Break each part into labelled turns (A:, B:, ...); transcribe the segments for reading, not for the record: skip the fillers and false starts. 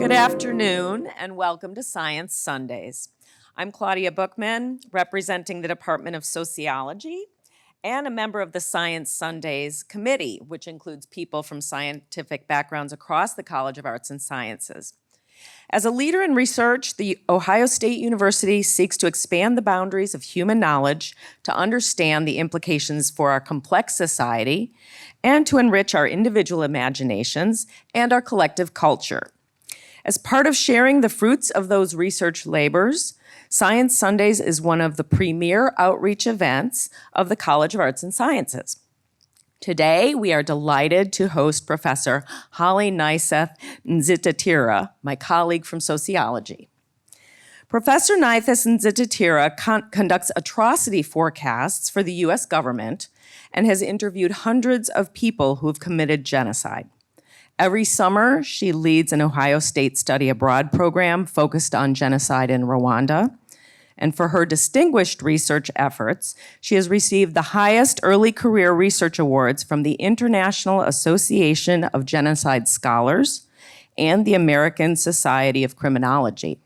A: Good afternoon and welcome to Science Sundays. I'm Claudia Bookman, representing the Department of Sociology and a member of the Science Sundays Committee, which includes people from scientific backgrounds across the College of Arts and Sciences. As a leader in research, the Ohio State University seeks to expand the boundaries of human knowledge to understand the implications for our complex society and to enrich our individual imaginations and our collective culture. As part of sharing the fruits of those research labors, Science Sundays is one of the premier outreach events of the College of Arts and Sciences. Today, we are delighted to host Professor Hollie Nyseth Nzitatira, my colleague from sociology. Professor Nyseth Nzitatira conducts atrocity forecasts for the U.S. government and has interviewed hundreds of people who have committed genocide. Every summer, she leads an Ohio State study abroad program focused on genocide in Rwanda. And for her distinguished research efforts, she has received the highest early career research awards from the International Association of Genocide Scholars and the American Society of Criminology.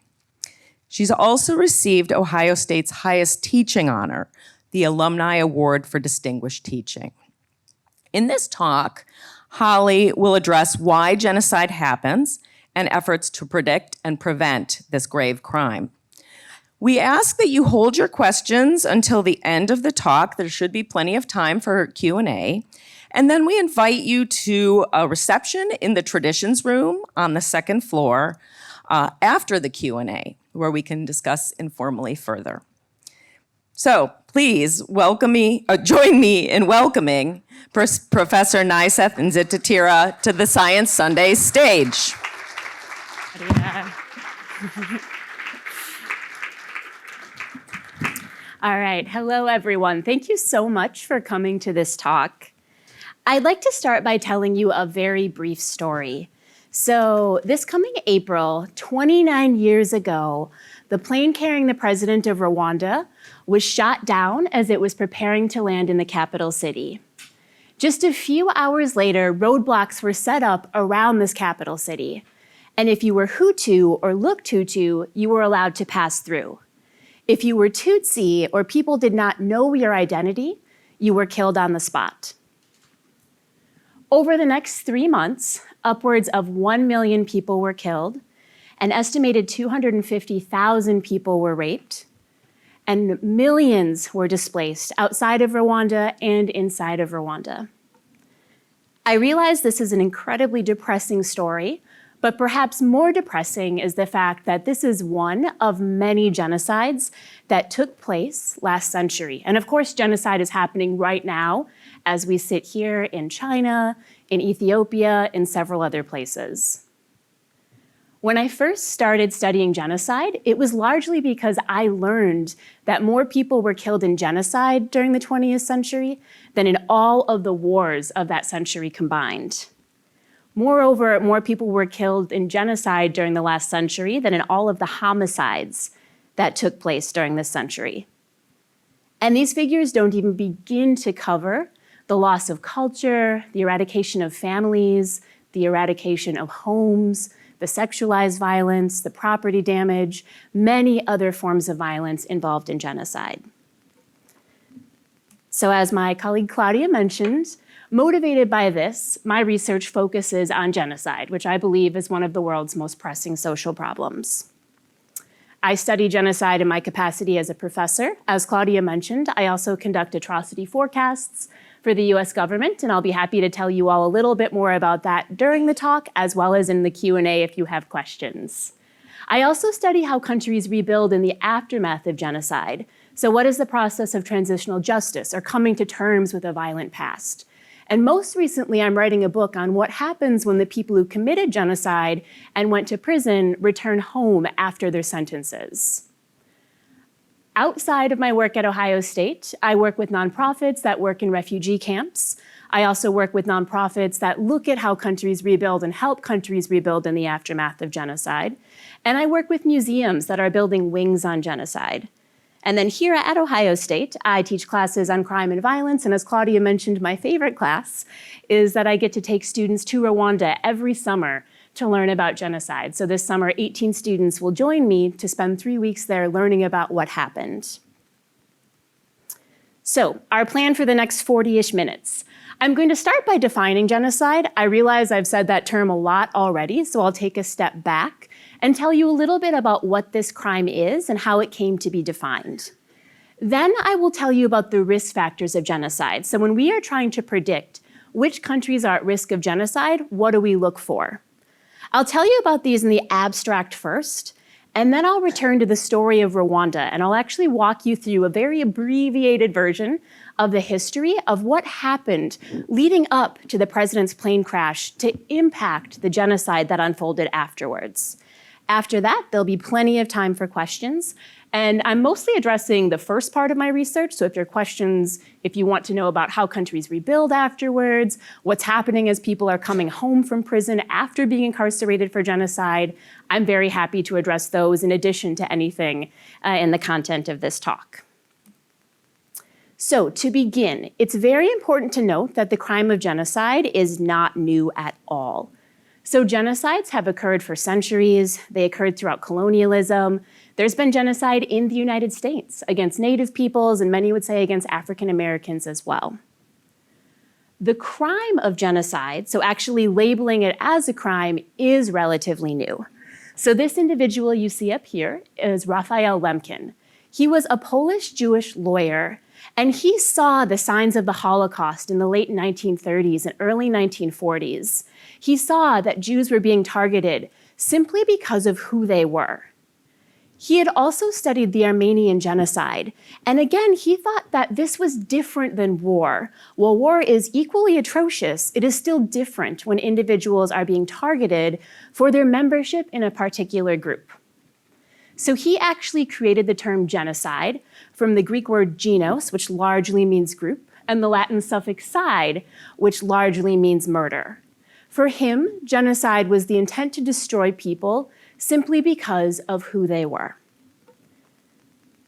A: She's also received Ohio State's highest teaching honor, the Alumni Award for Distinguished Teaching. In this talk, Hollie will address why genocide happens and efforts to predict and prevent this grave crime. We ask that you hold your questions until the end of the talk. There should be plenty of time for Q&A. And then we invite you to a reception in the Traditions Room on the second floor after the Q&A, where we can discuss informally further. So please join me in welcoming Professor Nyseth Nzitatira to the Science Sundays stage.
B: All right, hello everyone. Thank you so much for coming to this talk. I'd like to start by telling you a very brief story. So this coming April, 29 years ago, the plane carrying the president of Rwanda was shot down as it was preparing to land in the capital city. Just a few hours later, roadblocks were set up around this capital city. And if you were Hutu or looked Hutu, you were allowed to pass through. If you were Tutsi or people did not know your identity, you were killed on the spot. Over the next 3 months, upwards of 1 million people were killed, an estimated 250,000 people were raped, and millions were displaced outside of Rwanda and inside of Rwanda. I realize this is an incredibly depressing story, but perhaps more depressing is the fact that this is one of many genocides that took place last century. And of course, genocide is happening right now as we sit here in China, in Ethiopia, and several other places. When I first started studying genocide, it was largely because I learned that more people were killed in genocide during the 20th century than in all of the wars of that century combined. Moreover, more people were killed in genocide during the last century than in all of the homicides that took place during this century. And these figures don't even begin to cover the loss of culture, the eradication of families, the eradication of homes, the sexualized violence, the property damage, many other forms of violence involved in genocide. So as my colleague Claudia mentioned, motivated by this, my research focuses on genocide, which I believe is one of the world's most pressing social problems. I study genocide in my capacity as a professor. As Claudia mentioned, I also conduct atrocity forecasts for the US government, and I'll be happy to tell you all a little bit more about that during the talk, as well as in the Q&A if you have questions. I also study how countries rebuild in the aftermath of genocide. So what is the process of transitional justice or coming to terms with a violent past? And most recently, I'm writing a book on what happens when the people who committed genocide and went to prison return home after their sentences. Outside of my work at Ohio State, I work with nonprofits that work in refugee camps. I also work with nonprofits that look at how countries rebuild and help countries rebuild in the aftermath of genocide. And I work with museums that are building wings on genocide. And then here at Ohio State, I teach classes on crime and violence. And as Claudia mentioned, my favorite class is that I get to take students to Rwanda every summer to learn about genocide. So this summer, 18 students will join me to spend 3 weeks there learning about what happened. So our plan for the next 40-ish minutes. I'm going to start by defining genocide. I realize I've said that term a lot already, so I'll take a step back and tell you a little bit about what this crime is and how it came to be defined. Then I will tell you about the risk factors of genocide. So when we are trying to predict which countries are at risk of genocide, what do we look for? I'll tell you about these in the abstract first, and then I'll return to the story of Rwanda, and I'll actually walk you through a very abbreviated version of the history of what happened leading up to the president's plane crash to impact the genocide that unfolded afterwards. After that, there'll be plenty of time for questions. And I'm mostly addressing the first part of my research. So if you have questions, if you want to know about how countries rebuild afterwards, what's happening as people are coming home from prison after being incarcerated for genocide, I'm very happy to address those in addition to anything in the content of this talk. So to begin, it's very important to note that the crime of genocide is not new at all. So genocides have occurred for centuries. They occurred throughout colonialism. There's been genocide in the United States against Native peoples, and many would say against African Americans as well. The crime of genocide, so actually labeling it as a crime, is relatively new. So this individual you see up here is Raphael Lemkin. He was a Polish Jewish lawyer, and he saw the signs of the Holocaust in the late 1930s and early 1940s. He saw that Jews were being targeted simply because of who they were. He had also studied the Armenian genocide, and again, he thought that this was different than war. While war is equally atrocious, it is still different when individuals are being targeted for their membership in a particular group. So he actually created the term genocide from the Greek word genos, which largely means group, and the Latin suffix cide, which largely means murder. For him, genocide was the intent to destroy people simply because of who they were.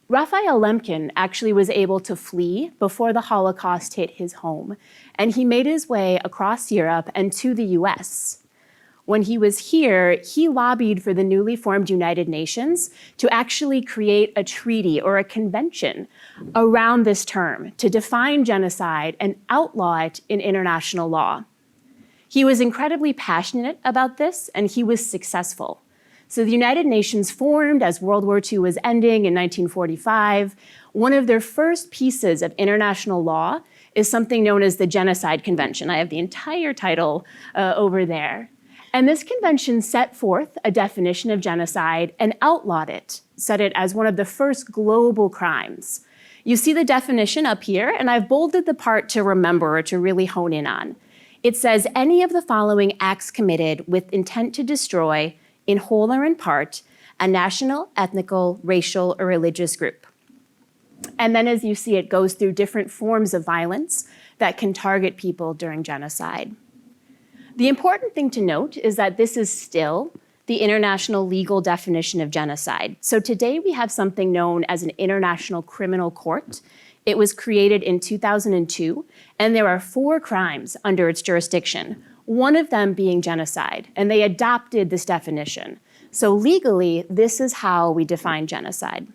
B: Raphael Lemkin actually was able to flee before the Holocaust hit his home, and he made his way across Europe and to the US. When he was here, he lobbied for the newly formed United Nations to actually create a treaty or a convention around this term to define genocide and outlaw it in international law. He was incredibly passionate about this, and he was successful. So the United Nations formed as World War II was ending in 1945. One of their first pieces of international law is something known as the Genocide Convention. I have the entire title over there. And this convention set forth a definition of genocide and outlawed it, set it as one of the first global crimes. You see the definition up here, and I've bolded the part to remember or to really hone in on. It says, any of the following acts committed with intent to destroy, in whole or in part, a national, ethnical, racial, or religious group. And then as you see, it goes through different forms of violence that can target people during genocide. The important thing to note is that this is still the international legal definition of genocide. So today we have something known as an International Criminal Court. It was created in 2002, and there are 4 crimes under its jurisdiction, one of them being genocide, and they adopted this definition. So legally, this is how we define genocide.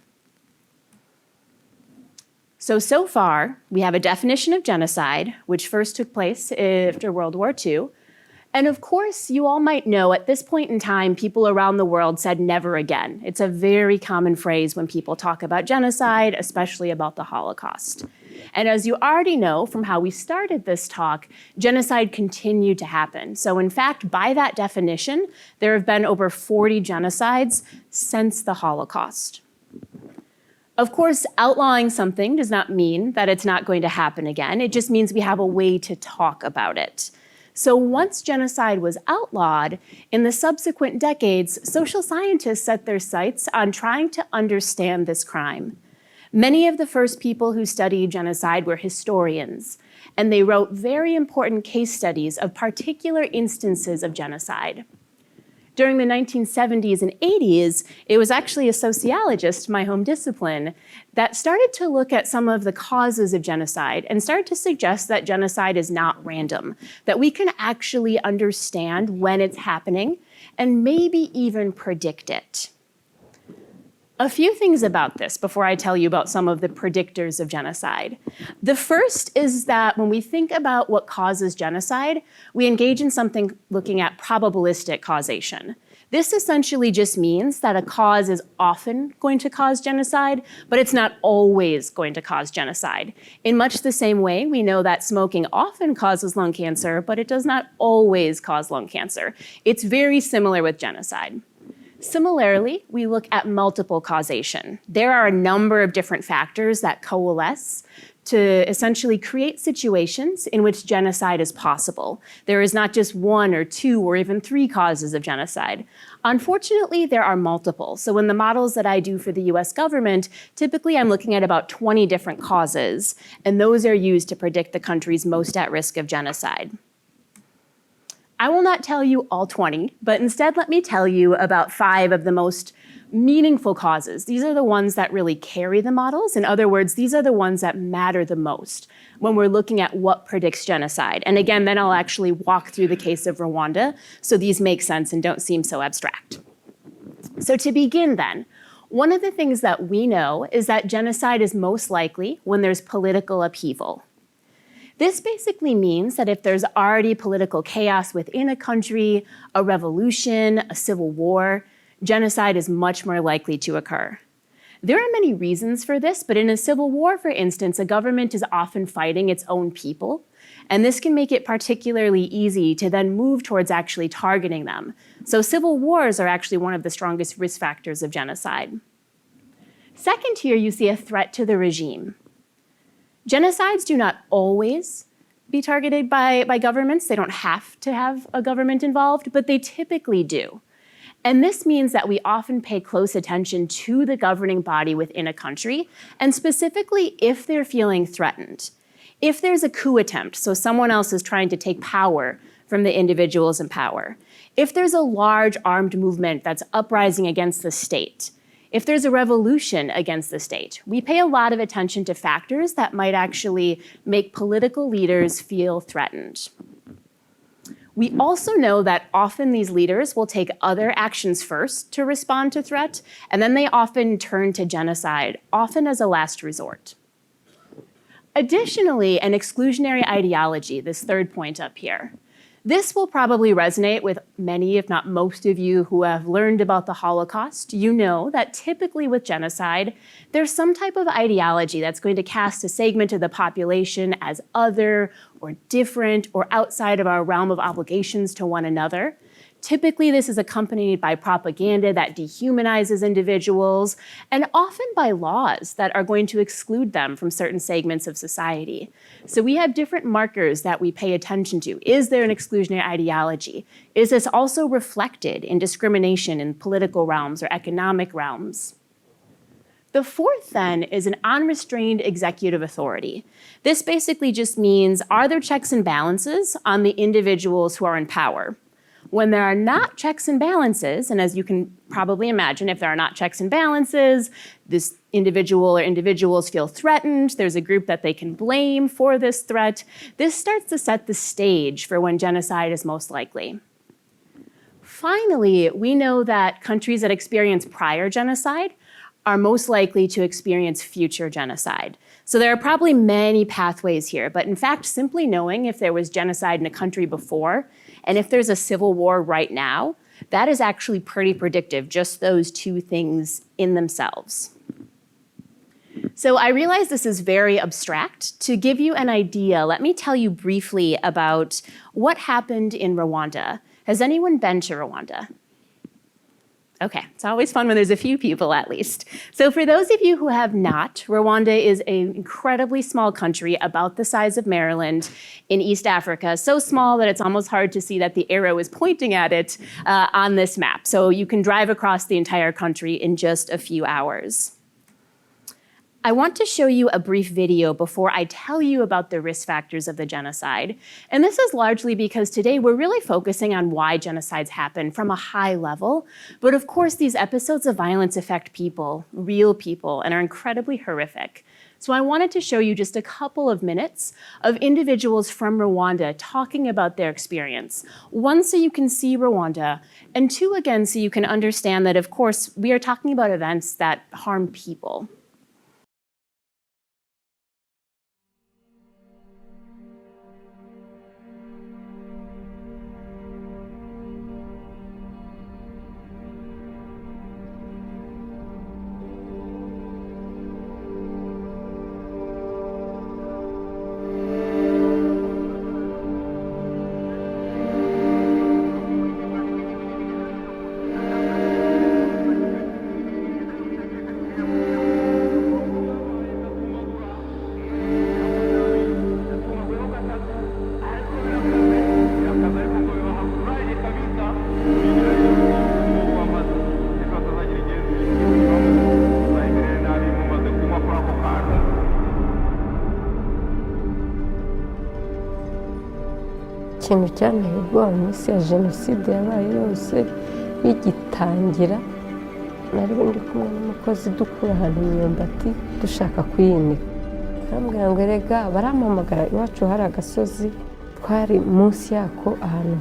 B: So far, we have a definition of genocide, which first took place after World War II. And of course, you all might know at this point in time, people around the world said never again. It's a very common phrase when people talk about genocide, especially about the Holocaust. And as you already know from how we started this talk, genocide continued to happen. So in fact, by that definition, there have been over 40 genocides since the Holocaust. Of course, outlawing something does not mean that it's not going to happen again. It just means we have a way to talk about it. So once genocide was outlawed, in the subsequent decades, social scientists set their sights on trying to understand this crime. Many of the first people who studied genocide were historians, and they wrote very important case studies of particular instances of genocide. During the 1970s and 80s, it was actually a sociologist, my home discipline, that started to look at some of the causes of genocide and started to suggest that genocide is not random, that we can actually understand when it's happening and maybe even predict it. A few things about this before I tell you about some of the predictors of genocide. The first is that when we think about what causes genocide, we engage in something looking at probabilistic causation. This essentially just means that a cause is often going to cause genocide, but it's not always going to cause genocide. In much the same way, we know that smoking often causes lung cancer, but it does not always cause lung cancer. It's very similar with genocide. Similarly, we look at multiple causation. There are a number of different factors that coalesce to essentially create situations in which genocide is possible. There is not just one or two or even three causes of genocide. Unfortunately, there are multiple. So in the models that I do for the US government, typically I'm looking at about 20 different causes, and those are used to predict the countries most at risk of genocide. I will not tell you all 20, but instead let me tell you about 5 of the most meaningful causes. These are the ones that really carry the models. In other words, these are the ones that matter the most when we're looking at what predicts genocide. And again, then I'll actually walk through the case of Rwanda, so these make sense and don't seem so abstract. So to begin then, one of the things that we know is that genocide is most likely when there's political upheaval. This basically means that if there's already political chaos within a country, a revolution, a civil war, genocide is much more likely to occur. There are many reasons for this, but in a civil war, for instance, a government is often fighting its own people, and this can make it particularly easy to then move towards actually targeting them. So civil wars are actually one of the strongest risk factors of genocide. Second, here you see a threat to the regime. Genocides do not always be targeted by governments. They don't have to have a government involved, but they typically do. And this means that we often pay close attention to the governing body within a country, and specifically if they're feeling threatened. If there's a coup attempt, so someone else is trying to take power from the individuals in power. If there's a large armed movement that's uprising against the state. If there's a revolution against the state, we pay a lot of attention to factors that might actually make political leaders feel threatened. We also know that often these leaders will take other actions first to respond to threat, and then they often turn to genocide, often as a last resort. Additionally, an exclusionary ideology, this third point up here. This will probably resonate with many, if not most of you who have learned about the Holocaust. You know that typically with genocide, there's some type of ideology that's going to cast a segment of the population as other or different or outside of our realm of obligations to one another. Typically, this is accompanied by propaganda that dehumanizes individuals, and often by laws that are going to exclude them from certain segments of society. So we have different markers that we pay attention to. Is there an exclusionary ideology? Is this also reflected in discrimination in political realms or economic realms? The fourth, then, is an unrestrained executive authority. This basically just means, are there checks and balances on the individuals who are in power? When there are not checks and balances, and as you can probably imagine, if there are not checks and balances, this individual or individuals feel threatened, there's a group that they can blame for this threat, this starts to set the stage for when genocide is most likely. Finally, we know that countries that experience prior genocide are most likely to experience future genocide. So there are probably many pathways here, but in fact, simply knowing if there was genocide in a country before, and if there's a civil war right now, that is actually pretty predictive, just those two things in themselves. So I realize this is very abstract. To give you an idea, let me tell you briefly about what happened in Rwanda. Has anyone been to Rwanda? Okay, it's always fun when there's a few people at least. So for those of you who have not, Rwanda is an incredibly small country about the size of Maryland in East Africa, so small that it's almost hard to see that the arrow is pointing at it on this map. So you can drive across the entire country in just a few hours. I want to show you a brief video before I tell you about the risk factors of the genocide. And this is largely because today we're really focusing on why genocides happen from a high level. But of course, these episodes of violence affect people, real people, and are incredibly horrific. So I wanted to show you just a couple of minutes of individuals from Rwanda talking about their experience. One, so you can see Rwanda, and two, again, so you can understand that, of course, we are talking about events that harm people.
C: ikintu cyanteye ubwoba mu minsi ya jenoside yabaye yose bigitangira nari ndi kumwe n'umukozi dukura ahantu imyumbati dushaka kuyinika arambwira ngo erega barampamagara iwacu hari agasozi twari munsi yako ahantu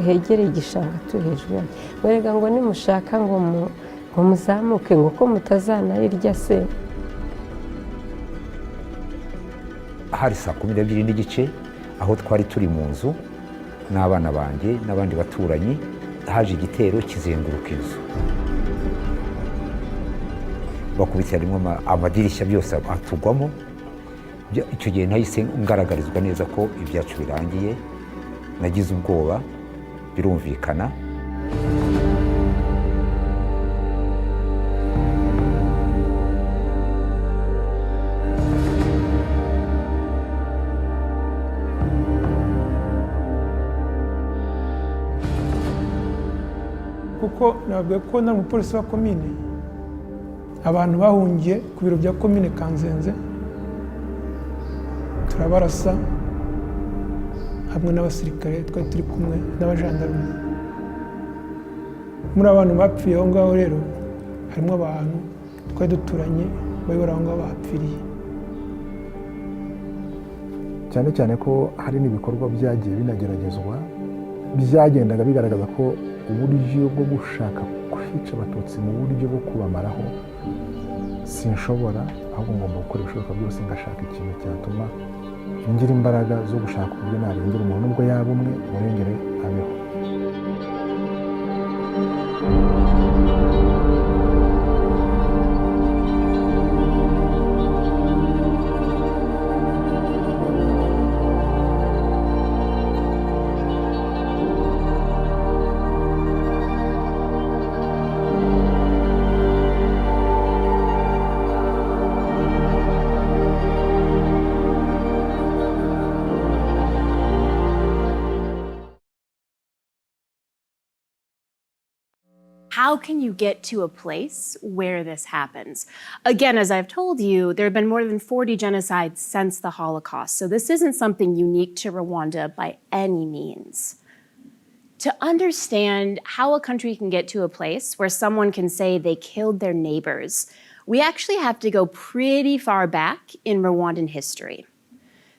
C: hegereye igishanga turi hejuru yanyu erega ngo nimushaka ngo muzamuke ngo ko mutazanayirya se.
D: Hari saa 12 n'igice aho twari turi mu nzu n'abana banjye n'abandi baturanyi haje igitero kizenguruka inzu bakubitiranimo amadirishya byose atugwamo. Icyo gihe nahise ngaragarizwa neza ko ibyacu birangiye, nagize ubwoba birumvikana.
E: kuko nabwiye ko nari umupolisi wa komine, abantu bahungiye ku biro bya komine Kanzenze, turabarasa hamwe n'abasirikare twari turi kumwe n'abajandarume. Muri abantu bapfiye aho ngaho rero harimo abantu twari duturanye bayobora aho ngaho bapfiriye.
F: cyane cyane ko hari n'ibikorwa byagiye binageragezwa byagendaga bigaragaza ko uburyo bwo gushaka kwica abatutsi mu buryo bwo kubamaraho sinshobora, ahubwo ngomba gukora ibishoboka byose ngashaka ikintu cyatuma ngira imbaraga zo gushaka uburyo narengera umuntu nubwo yaba umwe murengere abeho.
B: How can you get to a place where this happens? Again, as I've told you, there have been more than 40 genocides since the Holocaust, so this isn't something unique to Rwanda by any means. To understand how a country can get to a place where someone can say they killed their neighbors, we actually have to go pretty far back in Rwandan history.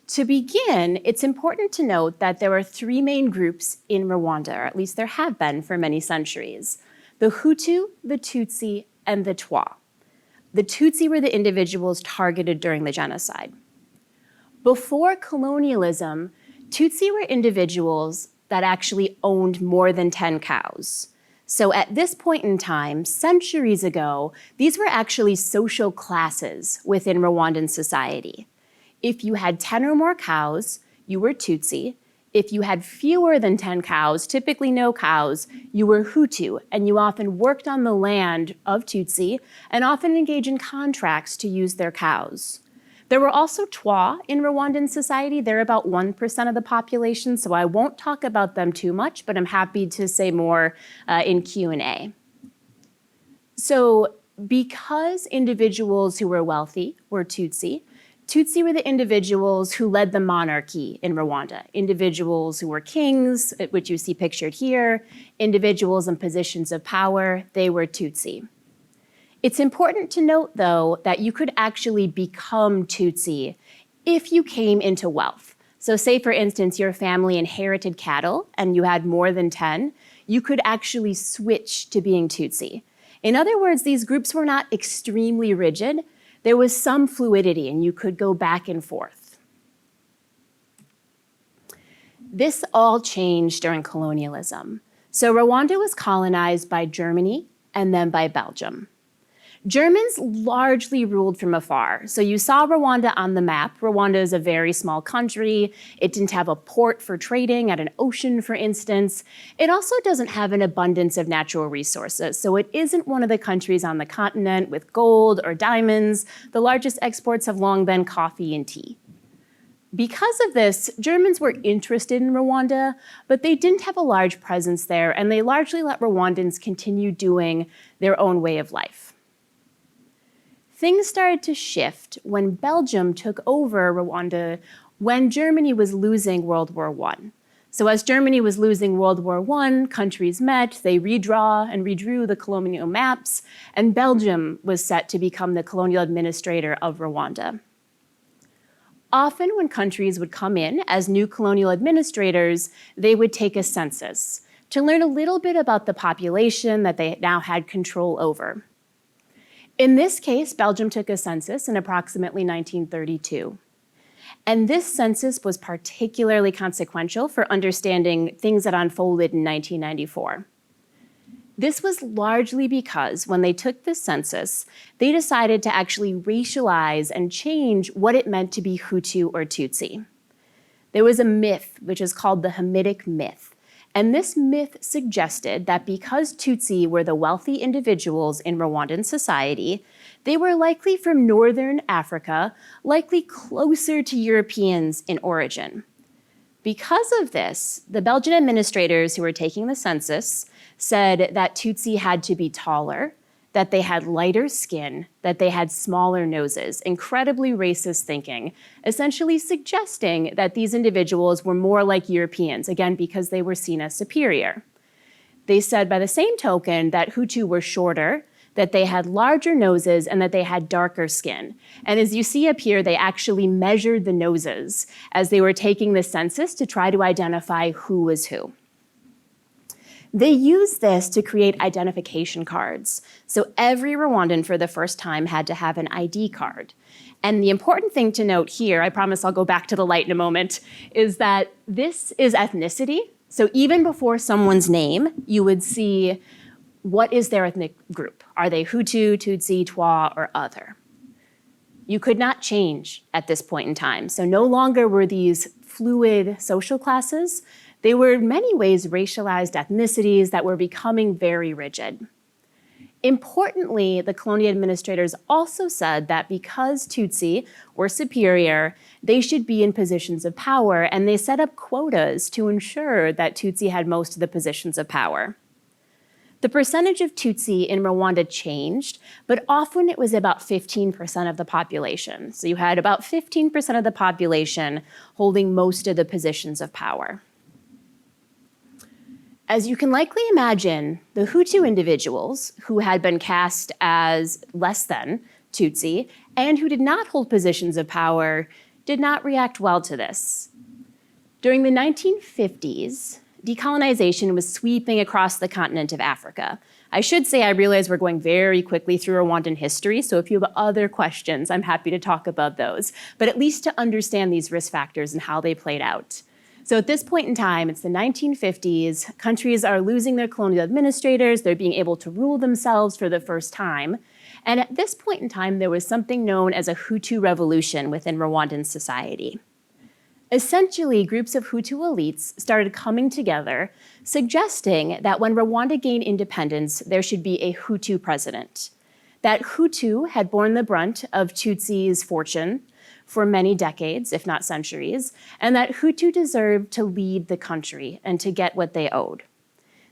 B: To begin, it's important to note that there are three main groups in Rwanda, or at least there have been for many centuries: the Hutu, the Tutsi, and the Twa. The Tutsi were the individuals targeted during the genocide. Before colonialism, Tutsi were individuals that actually owned more than 10 cows. So at this point in time, centuries ago, these were actually social classes within Rwandan society. If you had 10 or more cows, you were Tutsi. If you had fewer than 10 cows, typically no cows, you were Hutu, and you often worked on the land of Tutsi and often engaged in contracts to use their cows. There were also Twa in Rwandan society. They're about 1% of the population, so I won't talk about them too much, but I'm happy to say more in Q&A. So because individuals who were wealthy were Tutsi, Tutsi were the individuals who led the monarchy in Rwanda, individuals who were kings, which you see pictured here, individuals in positions of power, they were Tutsi. It's important to note, though, that you could actually become Tutsi if you came into wealth. So say, for instance, your family inherited cattle and you had more than 10, you could actually switch to being Tutsi. In other words, these groups were not extremely rigid. There was some fluidity and you could go back and forth. This all changed during colonialism. So Rwanda was colonized by Germany and then by Belgium. Germans largely ruled from afar. So you saw Rwanda on the map. Rwanda is a very small country. It didn't have a port for trading at an ocean, for instance. It also doesn't have an abundance of natural resources. So it isn't one of the countries on the continent with gold or diamonds. The largest exports have long been coffee and tea. Because of this, Germans were interested in Rwanda, but they didn't have a large presence there, and they largely let Rwandans continue doing their own way of life. Things started to shift when Belgium took over Rwanda when Germany was losing World War I. So as Germany was losing World War I, countries met, they redrew the colonial maps, and Belgium was set to become the colonial administrator of Rwanda. Often when countries would come in as new colonial administrators, they would take a census to learn a little bit about the population that they now had control over. In this case, Belgium took a census in approximately 1932. And this census was particularly consequential for understanding things that unfolded in 1994. This was largely because when they took this census, they decided to actually racialize and change what it meant to be Hutu or Tutsi. There was a myth, which is called the Hamitic myth. And this myth suggested that because Tutsi were the wealthy individuals in Rwandan society, they were likely from northern Africa, likely closer to Europeans in origin. Because of this, the Belgian administrators who were taking the census said that Tutsi had to be taller, that they had lighter skin, that they had smaller noses, incredibly racist thinking, essentially suggesting that these individuals were more like Europeans, again, because they were seen as superior. They said by the same token that Hutu were shorter, that they had larger noses, and that they had darker skin. And as you see up here, they actually measured the noses as they were taking the census to try to identify who was who. They used this to create identification cards. So every Rwandan for the first time had to have an ID card. And the important thing to note here, I promise I'll go back to the light in a moment, is that this is ethnicity. So even before someone's name, you would see what is their ethnic group. Are they Hutu, Tutsi, Twa, or other? You could not change at this point in time. So no longer were these fluid social classes. They were in many ways racialized ethnicities that were becoming very rigid. Importantly, the colonial administrators also said that because Tutsi were superior, they should be in positions of power, and they set up quotas to ensure that Tutsi had most of the positions of power. The percentage of Tutsi in Rwanda changed, but often it was about 15% of the population. So you had about 15% of the population holding most of the positions of power. As you can likely imagine, the Hutu individuals who had been cast as less than Tutsi and who did not hold positions of power did not react well to this. During the 1950s, decolonization was sweeping across the continent of Africa. I should say I realize we're going very quickly through Rwandan history, so if you have other questions, I'm happy to talk about those, but at least to understand these risk factors and how they played out. So at this point in time, it's the 1950s, countries are losing their colonial administrators, they're being able to rule themselves for the first time. And at this point in time, there was something known as a Hutu revolution within Rwandan society. Essentially, groups of Hutu elites started coming together, suggesting that when Rwanda gained independence, there should be a Hutu president. That Hutu had borne the brunt of Tutsi's fortune for many decades, if not centuries, and that Hutu deserved to lead the country and to get what they owed.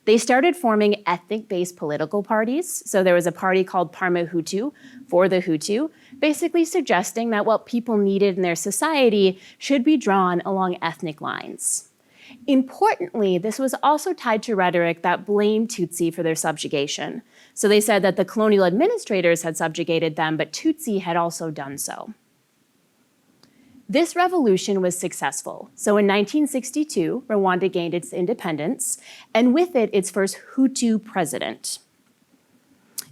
B: They started forming ethnic-based political parties. So there was a party called Parma Hutu for the Hutu, basically suggesting that what people needed in their society should be drawn along ethnic lines. Importantly, this was also tied to rhetoric that blamed Tutsi for their subjugation. So they said that the colonial administrators had subjugated them, but Tutsi had also done so. This revolution was successful. So in 1962, Rwanda gained its independence, and with it, its first Hutu president.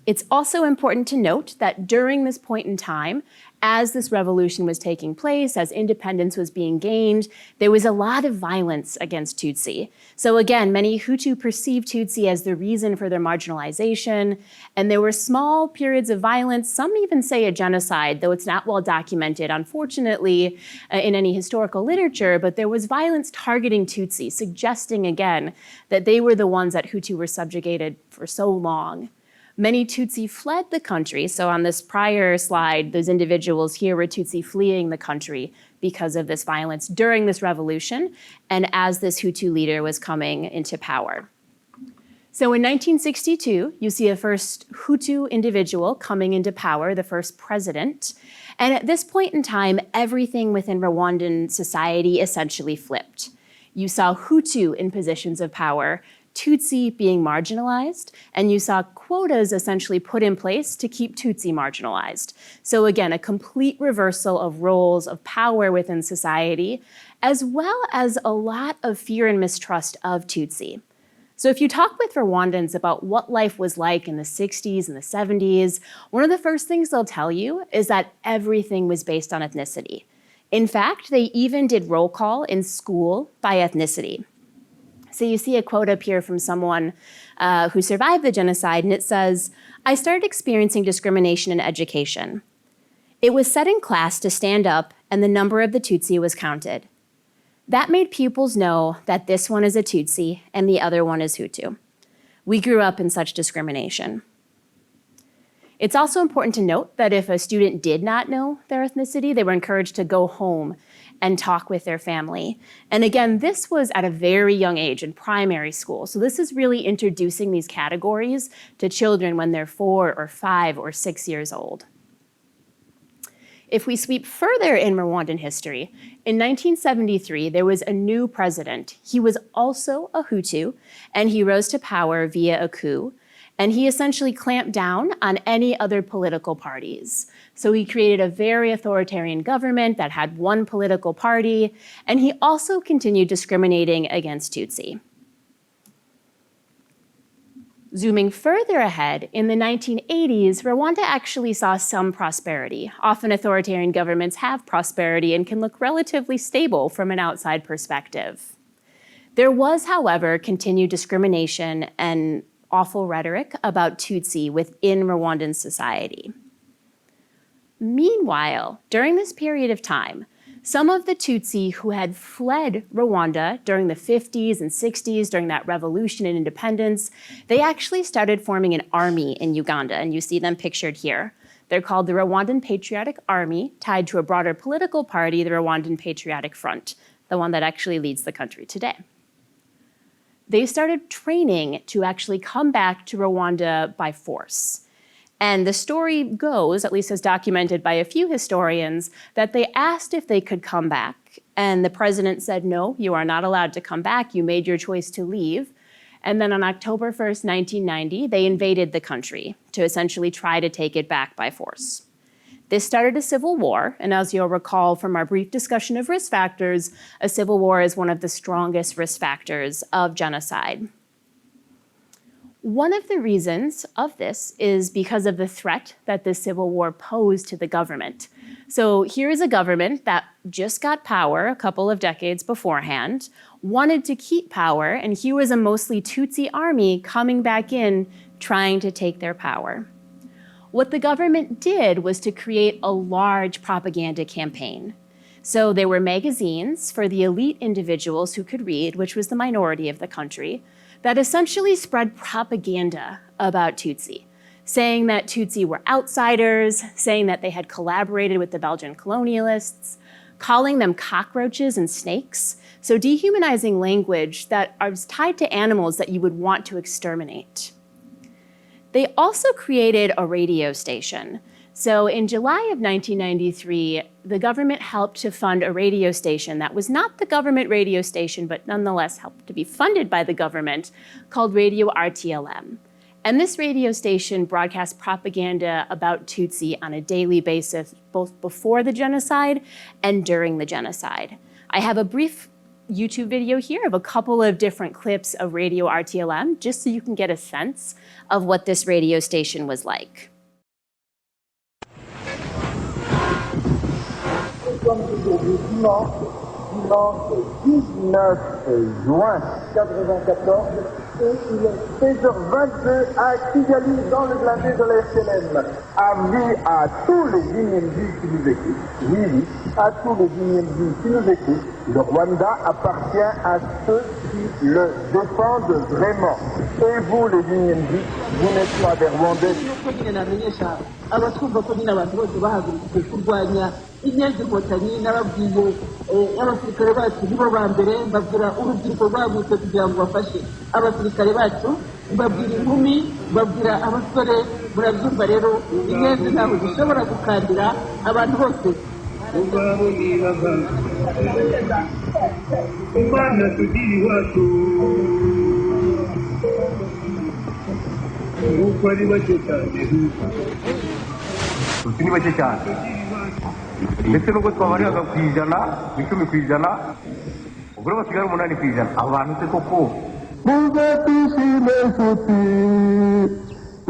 B: It's also important to note that during this point in time, as this revolution was taking place, as independence was being gained, there was a lot of violence against Tutsi. So again, many Hutu perceived Tutsi as the reason for their marginalization, and there were small periods of violence, some even say a genocide, though it's not well documented, unfortunately, in any historical literature, but there was violence targeting Tutsi, suggesting again that they were the ones that Hutu were subjugated for so long. Many Tutsi fled the country. So on this prior slide, those individuals here were Tutsi fleeing the country because of this violence during this revolution and as this Hutu leader was coming into power. So in 1962, you see a first Hutu individual coming into power, the first president. And at this point in time, everything within Rwandan society essentially flipped. You saw Hutu in positions of power, Tutsi being marginalized, and you saw quotas essentially put in place to keep Tutsi marginalized. So again, a complete reversal of roles of power within society, as well as a lot of fear and mistrust of Tutsi. So if you talk with Rwandans about what life was like in the 60s and the 70s, one of the first things they'll tell you is that everything was based on ethnicity. In fact, they even did roll call in school by ethnicity. So you see a quote up here from someone who survived the genocide, and it says, "I started experiencing discrimination in education. It was said in class to stand up, and the number of the Tutsi was counted. That made pupils know that this one is a Tutsi and the other one is Hutu. We grew up in such discrimination." It's also important to note that if a student did not know their ethnicity, they were encouraged to go home and talk with their family. And again, this was at a very young age in primary school. So this is really introducing these categories to children when they're 4 or 5 or 6 years old. If we sweep further in Rwandan history, in 1973, there was a new president. He was also a Hutu, and he rose to power via a coup. And he essentially clamped down on any other political parties. So he created a very authoritarian government that had one political party, and he also continued discriminating against Tutsi. Zooming further ahead, in the 1980s, Rwanda actually saw some prosperity. Often authoritarian governments have prosperity and can look relatively stable from an outside perspective. There was, however, continued discrimination and awful rhetoric about Tutsi within Rwandan society. Meanwhile, during this period of time, some of the Tutsi who had fled Rwanda during the 50s and 60s, during that revolution and independence, they actually started forming an army in Uganda, and you see them pictured here. They're called the Rwandan Patriotic Army, tied to a broader political party, the Rwandan Patriotic Front, the one that actually leads the country today. They started training to actually come back to Rwanda by force. And the story goes, at least as documented by a few historians, that they asked if they could come back. And the president said, "No, you are not allowed to come back. You made your choice to leave." And then on October 1st, 1990, they invaded the country to essentially try to take it back by force. This started a civil war, and as you'll recall from our brief discussion of risk factors, a civil war is one of the strongest risk factors of genocide. One of the reasons of this is because of the threat that this civil war posed to the government. So here is a government that just got power a couple of decades beforehand, wanted to keep power, and here was a mostly Tutsi army coming back in, trying to take their power. What the government did was to create a large propaganda campaign. So there were magazines for the elite individuals who could read, which was the minority of the country, that essentially spread propaganda about Tutsi, saying that Tutsi were outsiders, saying that they had collaborated with the Belgian colonialists, calling them cockroaches and snakes, so dehumanizing language that was tied to animals that you would want to exterminate. They also created a radio station So in July of 1993, the government helped to fund a radio station that was not the government radio station, but nonetheless helped to be funded by the government, called Radio RTLM. And this radio station broadcast propaganda about Tutsi on a daily basis, both before the genocide and during the genocide. I have a brief YouTube video here of a couple of different clips of Radio RTLM, just so you can get a sense of what this radio station was like.
G: Dimanche 19 juin 1994, et il est 16h22 à Kigali, dans le blindé de la FLM. Avis à tous les Guinéens qui nous écoutent. Oui, à tous les Guinéens qui nous écoutent. Le Rwanda appartient à ceux qui le défendent vraiment. Et vous, les Guinéens, vous n'êtes pas des Rwandais.
H: abatwumva ko nyine abantu bose bahagurutse kurwanya inyenzi inkotanyi n'ababwiye abasirikare bacu nibo ba mbere mbabwira urubyiruko rwagutse kugira ngo bafashe abasirikare bacu mbabwira inkumi mbabwira abasore murabyumva rero inyenzi ntabwo zishobora gukandira abantu bose
I: imana tugira iwacu nuko ari bake cyane
J: ni bake cyane ndetse nubwo twabariraga ku ijana 10 ku ijana ubwo basigara 8 ku ijana abantu se koko
G: muze twishime inshuti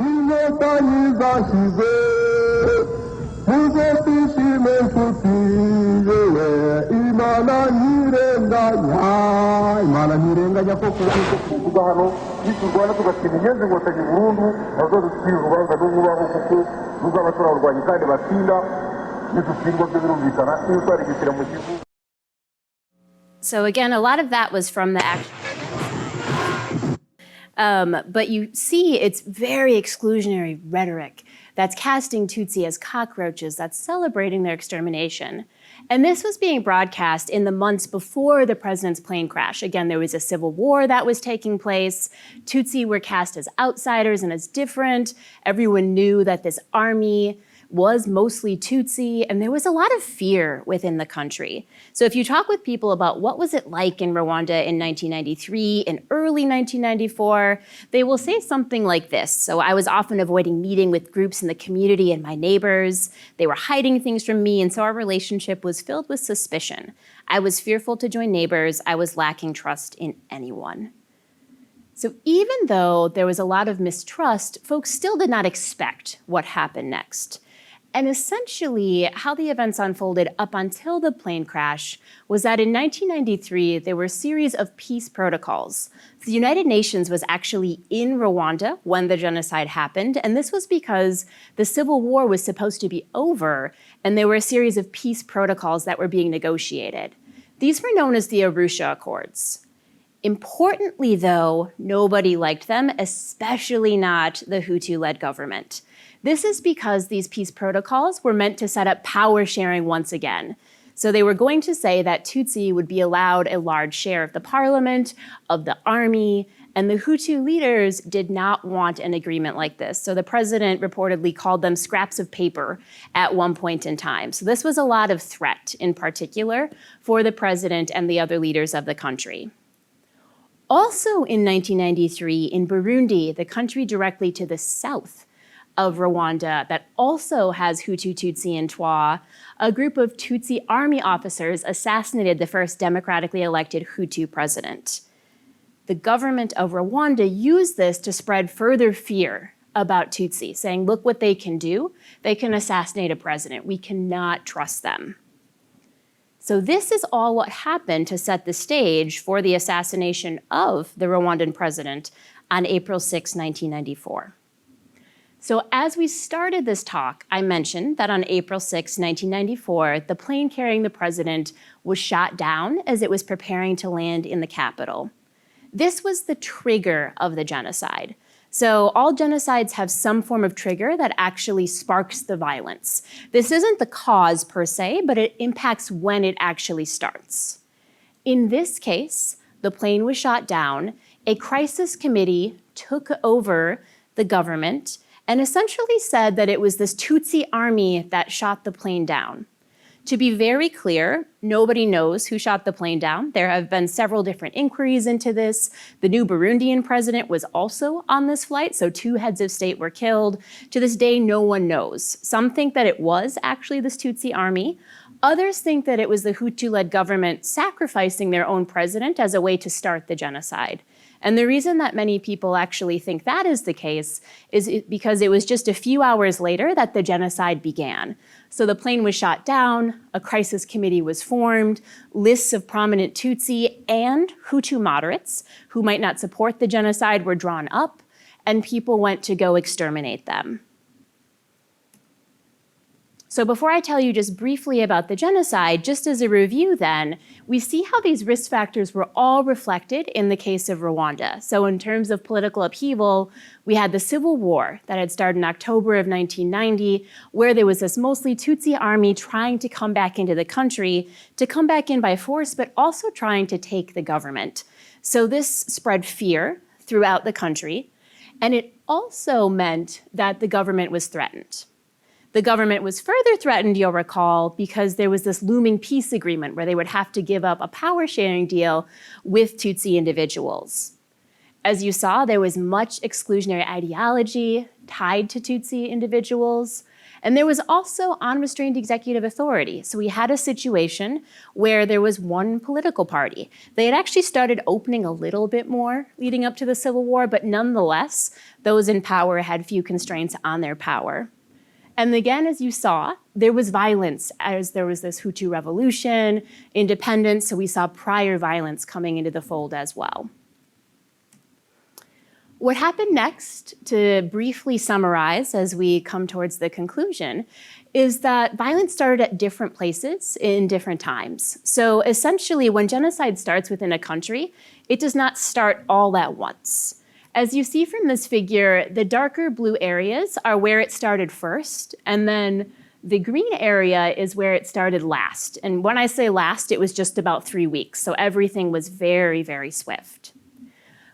G: inkotanyi zashize muze twishime inshuti yewe imana nyirenganya koko kuvuga hano niturwana tugatsinda inyenzi inkotanyi burundu bazadutwira urubanza n'ububaho kuko ruzaba turarwanya kandi batsinda nidutsindwa byo birumvikana iyo twarigisira mu gihugu.
B: So again, a lot of that was from the action. But you see it's very exclusionary rhetoric that's casting Tutsi as cockroaches, that's celebrating their extermination. And this was being broadcast in the months before the president's plane crash. Again, there was a civil war that was taking place. Tutsi were cast as outsiders and as different. Everyone knew that this army was mostly Tutsi, and there was a lot of fear within the country. So if you talk with people about what was it like in Rwanda in 1993, in early 1994, they will say something like this. So I was often avoiding meeting with groups in the community and my neighbors. They were hiding things from me, and so our relationship was filled with suspicion. I was fearful to join neighbors. I was lacking trust in anyone. So even though there was a lot of mistrust, folks still did not expect what happened next. And essentially, how the events unfolded up until the plane crash was that in 1993, there were a series of peace protocols. The United Nations was actually in Rwanda when the genocide happened, and this was because the civil war was supposed to be over, and there were a series of peace protocols that were being negotiated. These were known as the Arusha Accords. Importantly, though, nobody liked them, especially not the Hutu-led government. This is because these peace protocols were meant to set up power sharing once again. So they were going to say that Tutsi would be allowed a large share of the parliament, of the army, and the Hutu leaders did not want an agreement like this. So the president reportedly called them scraps of paper at one point in time. So this was a lot of threat, in particular, for the president and the other leaders of the country. Also in 1993, in Burundi, the country directly to the south of Rwanda that also has Hutu, Tutsi, and Twa, a group of Tutsi army officers assassinated the first democratically elected Hutu president. The government of Rwanda used this to spread further fear about Tutsi, saying, look what they can do. They can assassinate a president. We cannot trust them. So this is all what happened to set the stage for the assassination of the Rwandan president on April 6, 1994. So as we started this talk, I mentioned that on April 6, 1994, the plane carrying the president was shot down as it was preparing to land in the capital. This was the trigger of the genocide. So all genocides have some form of trigger that actually sparks the violence. This isn't the cause per se, but it impacts when it actually starts. In this case, the plane was shot down, a crisis committee took over the government, and essentially said that it was this Tutsi army that shot the plane down. To be very clear, nobody knows who shot the plane down. There have been several different inquiries into this. The new Burundian president was also on this flight, so 2 heads of state were killed. To this day, no one knows. Some think that it was actually this Tutsi army. Others think that it was the Hutu-led government sacrificing their own president as a way to start the genocide. And the reason that many people actually think that is the case is because it was just a few hours later that the genocide began. So the plane was shot down, a crisis committee was formed, lists of prominent Tutsi and Hutu moderates who might not support the genocide were drawn up, and people went to go exterminate them. So before I tell you just briefly about the genocide, just as a review then, we see how these risk factors were all reflected in the case of Rwanda. So in terms of political upheaval, we had the civil war that had started in October of 1990, where there was this mostly Tutsi army trying to come back into the country, to come back in by force, but also trying to take the government. So this spread fear throughout the country, and it also meant that the government was threatened. The government was further threatened, you'll recall, because there was this looming peace agreement where they would have to give up a power-sharing deal with Tutsi individuals. As you saw, there was much exclusionary ideology tied to Tutsi individuals, and there was also unrestrained executive authority. So we had a situation where there was one political party. They had actually started opening a little bit more leading up to the Civil War, but nonetheless, those in power had few constraints on their power. And again, as you saw, there was violence as there was this Hutu revolution, independence, so we saw prior violence coming into the fold as well. What happened next, to briefly summarize as we come towards the conclusion, is that violence started at different places in different times. So essentially, when genocide starts within a country, it does not start all at once. As you see from this figure, the darker blue areas are where it started first, and then the green area is where it started last. And when I say last, it was just about 3 weeks, so everything was very, very swift.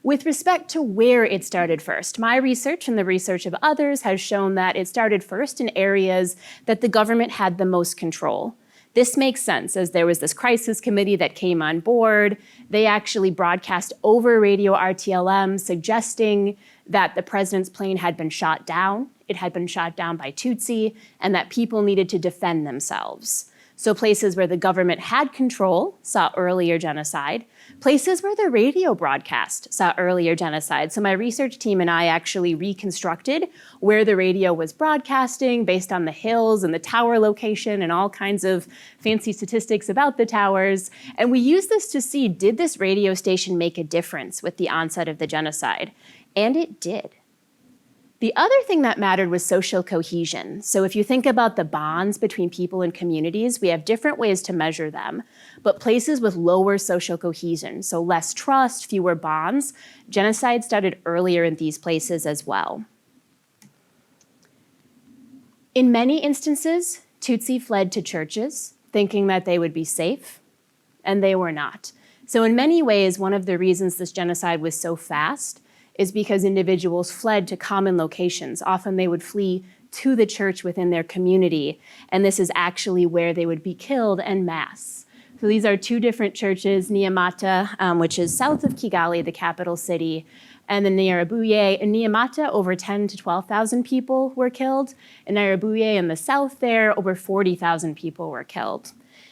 B: With respect to where it started first, my research and the research of others has shown that it started first in areas that the government had the most control. This makes sense, as there was this crisis committee that came on board. They actually broadcast over radio RTLM suggesting that the president's plane had been shot down. It had been shot down by Tutsi, and that people needed to defend themselves. So places where the government had control saw earlier genocide. Places where the radio broadcast saw earlier genocide. So my research team and I actually reconstructed where the radio was broadcasting based on the hills and the tower location and all kinds of fancy statistics about the towers. And we used this to see, did this radio station make a difference with the onset of the genocide? And it did. The other thing that mattered was social cohesion. So if you think about the bonds between people and communities, we have different ways to measure them. But places with lower social cohesion, so less trust, fewer bonds, genocide started earlier in these places as well. In many instances, Tutsi fled to churches, thinking that they would be safe, and they were not. So in many ways, one of the reasons this genocide was so fast is because individuals fled to common locations. Often they would flee to the church within their community, and this is actually where they would be killed en masse. So these are 2 different churches, Nyamata, which is south of Kigali, the capital city, and then Nyarabuye. In Nyamata, over 10,000 to 12,000 people were killed. In Nyarabuye in the south there, over 40,000 people were killed.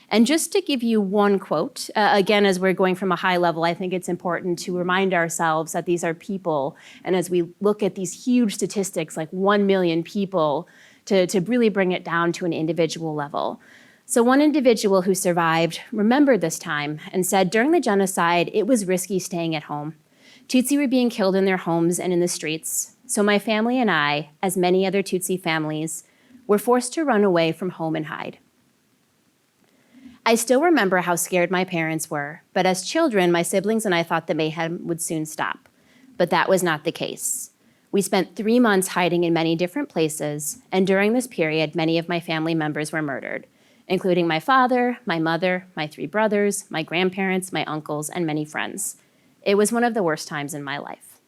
B: And just to give you one quote, again, as we're going from a high level, I think it's important to remind ourselves that these are people. And as we look at these huge statistics, like 1 million people, to really bring it down to an individual level. So one individual who survived remembered this time and said, during the genocide, it was risky staying at home. Tutsi were being killed in their homes and in the streets. So my family and I, as many other Tutsi families, were forced to run away from home and hide. I still remember how scared my parents were, but as children, my siblings and I thought the mayhem would soon stop. But that was not the case. We spent 3 months hiding in many different places, and during this period, many of my family members were murdered, including my father, my mother, my 3 brothers, my grandparents, my uncles, and many friends. It was one of the worst times in my life.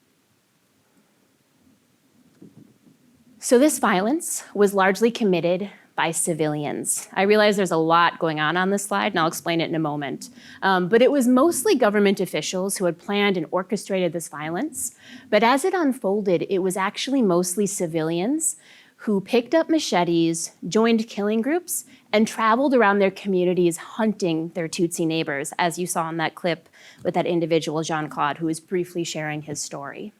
B: So this violence was largely committed by civilians. I realize there's a lot going on this slide, and I'll explain it in a moment. But it was mostly government officials who had planned and orchestrated this violence. But as it unfolded, it was actually mostly civilians who picked up machetes, joined killing groups, and traveled around their communities hunting their Tutsi neighbors, as you saw in that clip with that individual, Jean-Claude, who was briefly sharing his story.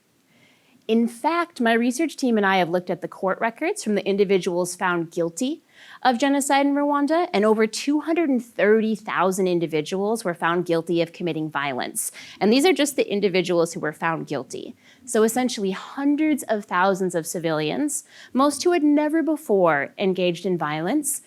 B: In fact, my research team and I have looked at the court records from the individuals found guilty of genocide in Rwanda, and over 230,000 individuals were found guilty of committing violence. And these are just the individuals who were found guilty. So essentially hundreds of thousands of civilians, most who had never before engaged in violence,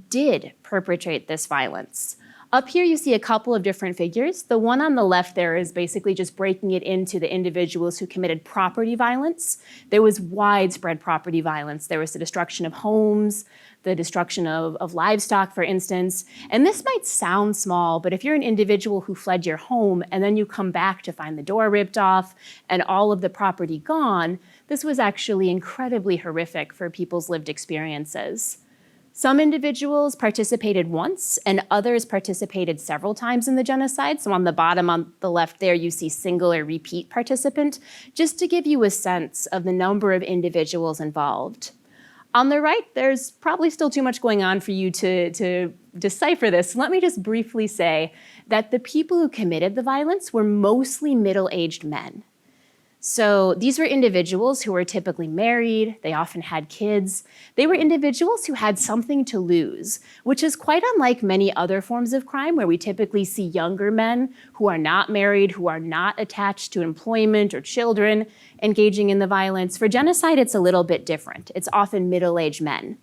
B: did perpetrate this violence. Up here, you see a couple of different figures. The one on the left there is basically just breaking it into the individuals who committed property violence. There was widespread property violence. There was the destruction of homes, the destruction of livestock, for instance. And this might sound small, but if you're an individual who fled your home and then you come back to find the door ripped off and all of the property gone, this was actually incredibly horrific for people's lived experiences. Some individuals participated once and others participated several times in the genocide. So on the bottom on the left there, you see single or repeat participant, just to give you a sense of the number of individuals involved. On the right, there's probably still too much going on for you to decipher this. Let me just briefly say that the people who committed the violence were mostly middle-aged men. So these were individuals who were typically married, they often had kids. They were individuals who had something to lose, which is quite unlike many other forms of crime where we typically see younger men who are not married, who are not attached to employment or children engaging in the violence. For genocide, it's a little bit different. It's often middle-aged men.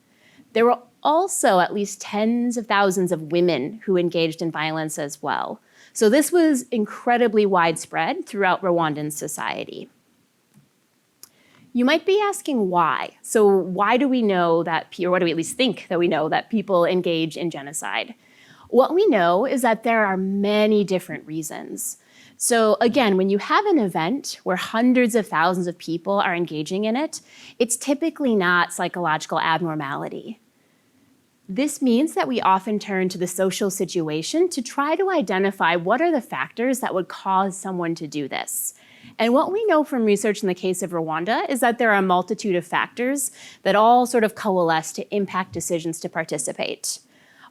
B: There were also at least tens of thousands of women who engaged in violence as well. So this was incredibly widespread throughout Rwandan society. You might be asking why. So why do we know that, or what do we at least think that we know that people engage in genocide? What we know is that there are many different reasons. So again, when you have an event where hundreds of thousands of people are engaging in it, it's typically not psychological abnormality. This means that we often turn to the social situation to try to identify what are the factors that would cause someone to do this. And what we know from research in the case of Rwanda is that there are a multitude of factors that all sort of coalesce to impact decisions to participate.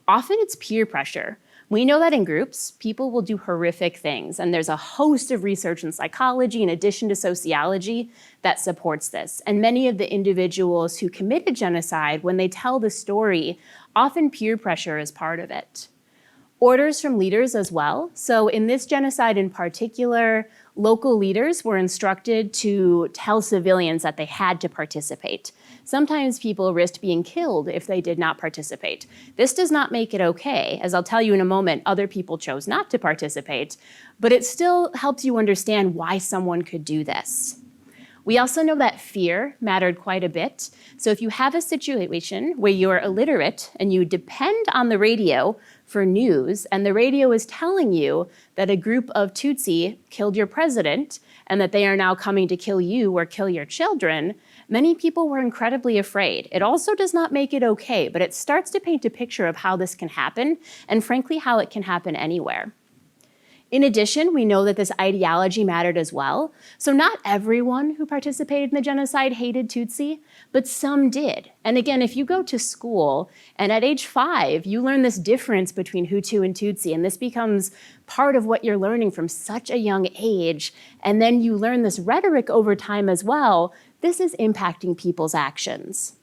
B: Often it's peer pressure. We know that in groups, people will do horrific things, and there's a host of research in psychology in addition to sociology that supports this. And many of the individuals who committed genocide, when they tell the story, often peer pressure is part of it. Orders from leaders as well. So in this genocide in particular, local leaders were instructed to tell civilians that they had to participate. Sometimes people risked being killed if they did not participate. This does not make it okay. As I'll tell you in a moment, other people chose not to participate, but it still helps you understand why someone could do this. We also know that fear mattered quite a bit. So if you have a situation where you're illiterate and you depend on the radio for news, and the radio is telling you that a group of Tutsi killed your president and that they are now coming to kill you or kill your children, many people were incredibly afraid. It also does not make it okay, but it starts to paint a picture of how this can happen, and frankly, how it can happen anywhere. In addition, we know that this ideology mattered as well. So not everyone who participated in the genocide hated Tutsi, but some did. And again, if you go to school and at age 5, you learn this difference between Hutu and Tutsi, and this becomes part of what you're learning from such a young age, and then you learn this rhetoric over time as well, this is impacting people's actions.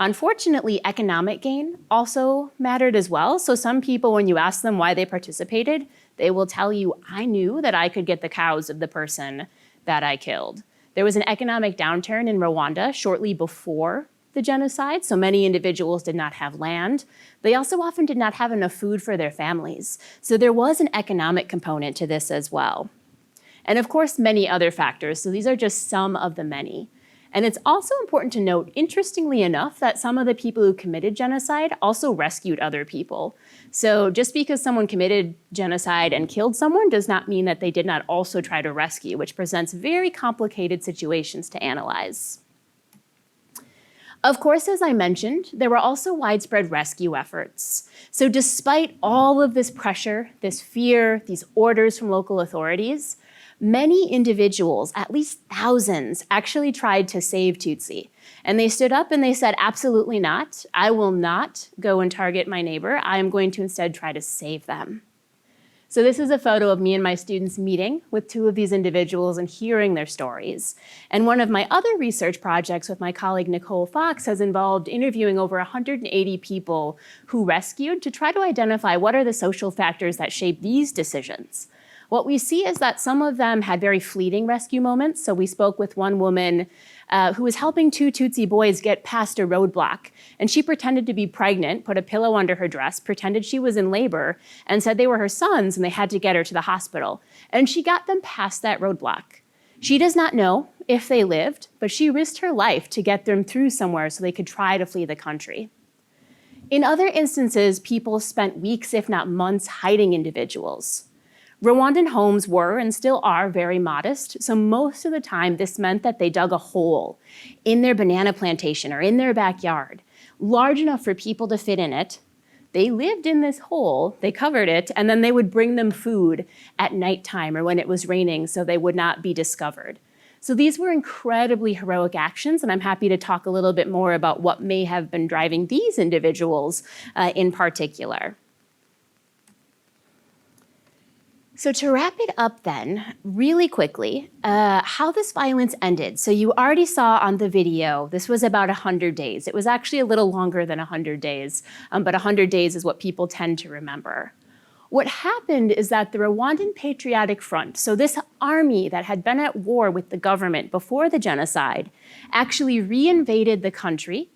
B: Unfortunately, economic gain also mattered as well. So some people, when you ask them why they participated, they will tell you, I knew that I could get the cows of the person that I killed. There was an economic downturn in Rwanda shortly before the genocide, so many individuals did not have land. They also often did not have enough food for their families. So there was an economic component to this as well. And of course, many other factors. So these are just some of the many. And it's also important to note, interestingly enough, that some of the people who committed genocide also rescued other people. So just because someone committed genocide and killed someone does not mean that they did not also try to rescue, which presents very complicated situations to analyze. Of course, as I mentioned, there were also widespread rescue efforts. So despite all of this pressure, this fear, these orders from local authorities, many individuals, at least thousands, actually tried to save Tutsi. And they stood up and they said, absolutely not. I will not go and target my neighbor. I am going to instead try to save them. So this is a photo of me and my students meeting with two of these individuals and hearing their stories. And one of my other research projects with my colleague Nicole Fox has involved interviewing over 180 people who rescued to try to identify what are the social factors that shape these decisions. What we see is that some of them had very fleeting rescue moments. So we spoke with one woman who was helping two Tutsi boys get past a roadblock. And she pretended to be pregnant, put a pillow under her dress, pretended she was in labor, and said they were her sons and they had to get her to the hospital. And she got them past that roadblock. She does not know if they lived, but she risked her life to get them through somewhere so they could try to flee the country. In other instances, people spent weeks, if not months, hiding individuals. Rwandan homes were and still are very modest, so most of the time this meant that they dug a hole in their banana plantation or in their backyard, large enough for people to fit in it. They lived in this hole, they covered it, and then they would bring them food at nighttime or when it was raining so they would not be discovered. So these were incredibly heroic actions, and I'm happy to talk a little bit more about what may have been driving these individuals in particular. So to wrap it up then, really quickly, how this violence ended. So you already saw on the video, this was about 100 days. It was actually a little longer than 100 days, but 100 days is what people tend to remember. What happened is that the Rwandan Patriotic Front, so this army that had been at war with the government before the genocide, actually reinvaded the country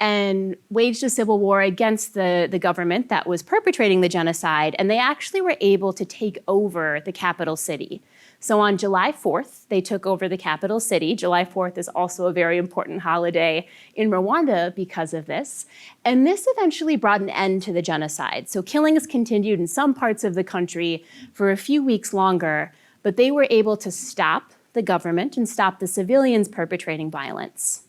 B: and waged a civil war against the government that was perpetrating the genocide, and they actually were able to take over the capital city. So on July 4th, they took over the capital city. July 4th is also a very important holiday in Rwanda because of this. And this eventually brought an end to the genocide. So killings continued in some parts of the country for a few weeks longer, but they were able to stop the government and stop the civilians perpetrating violence.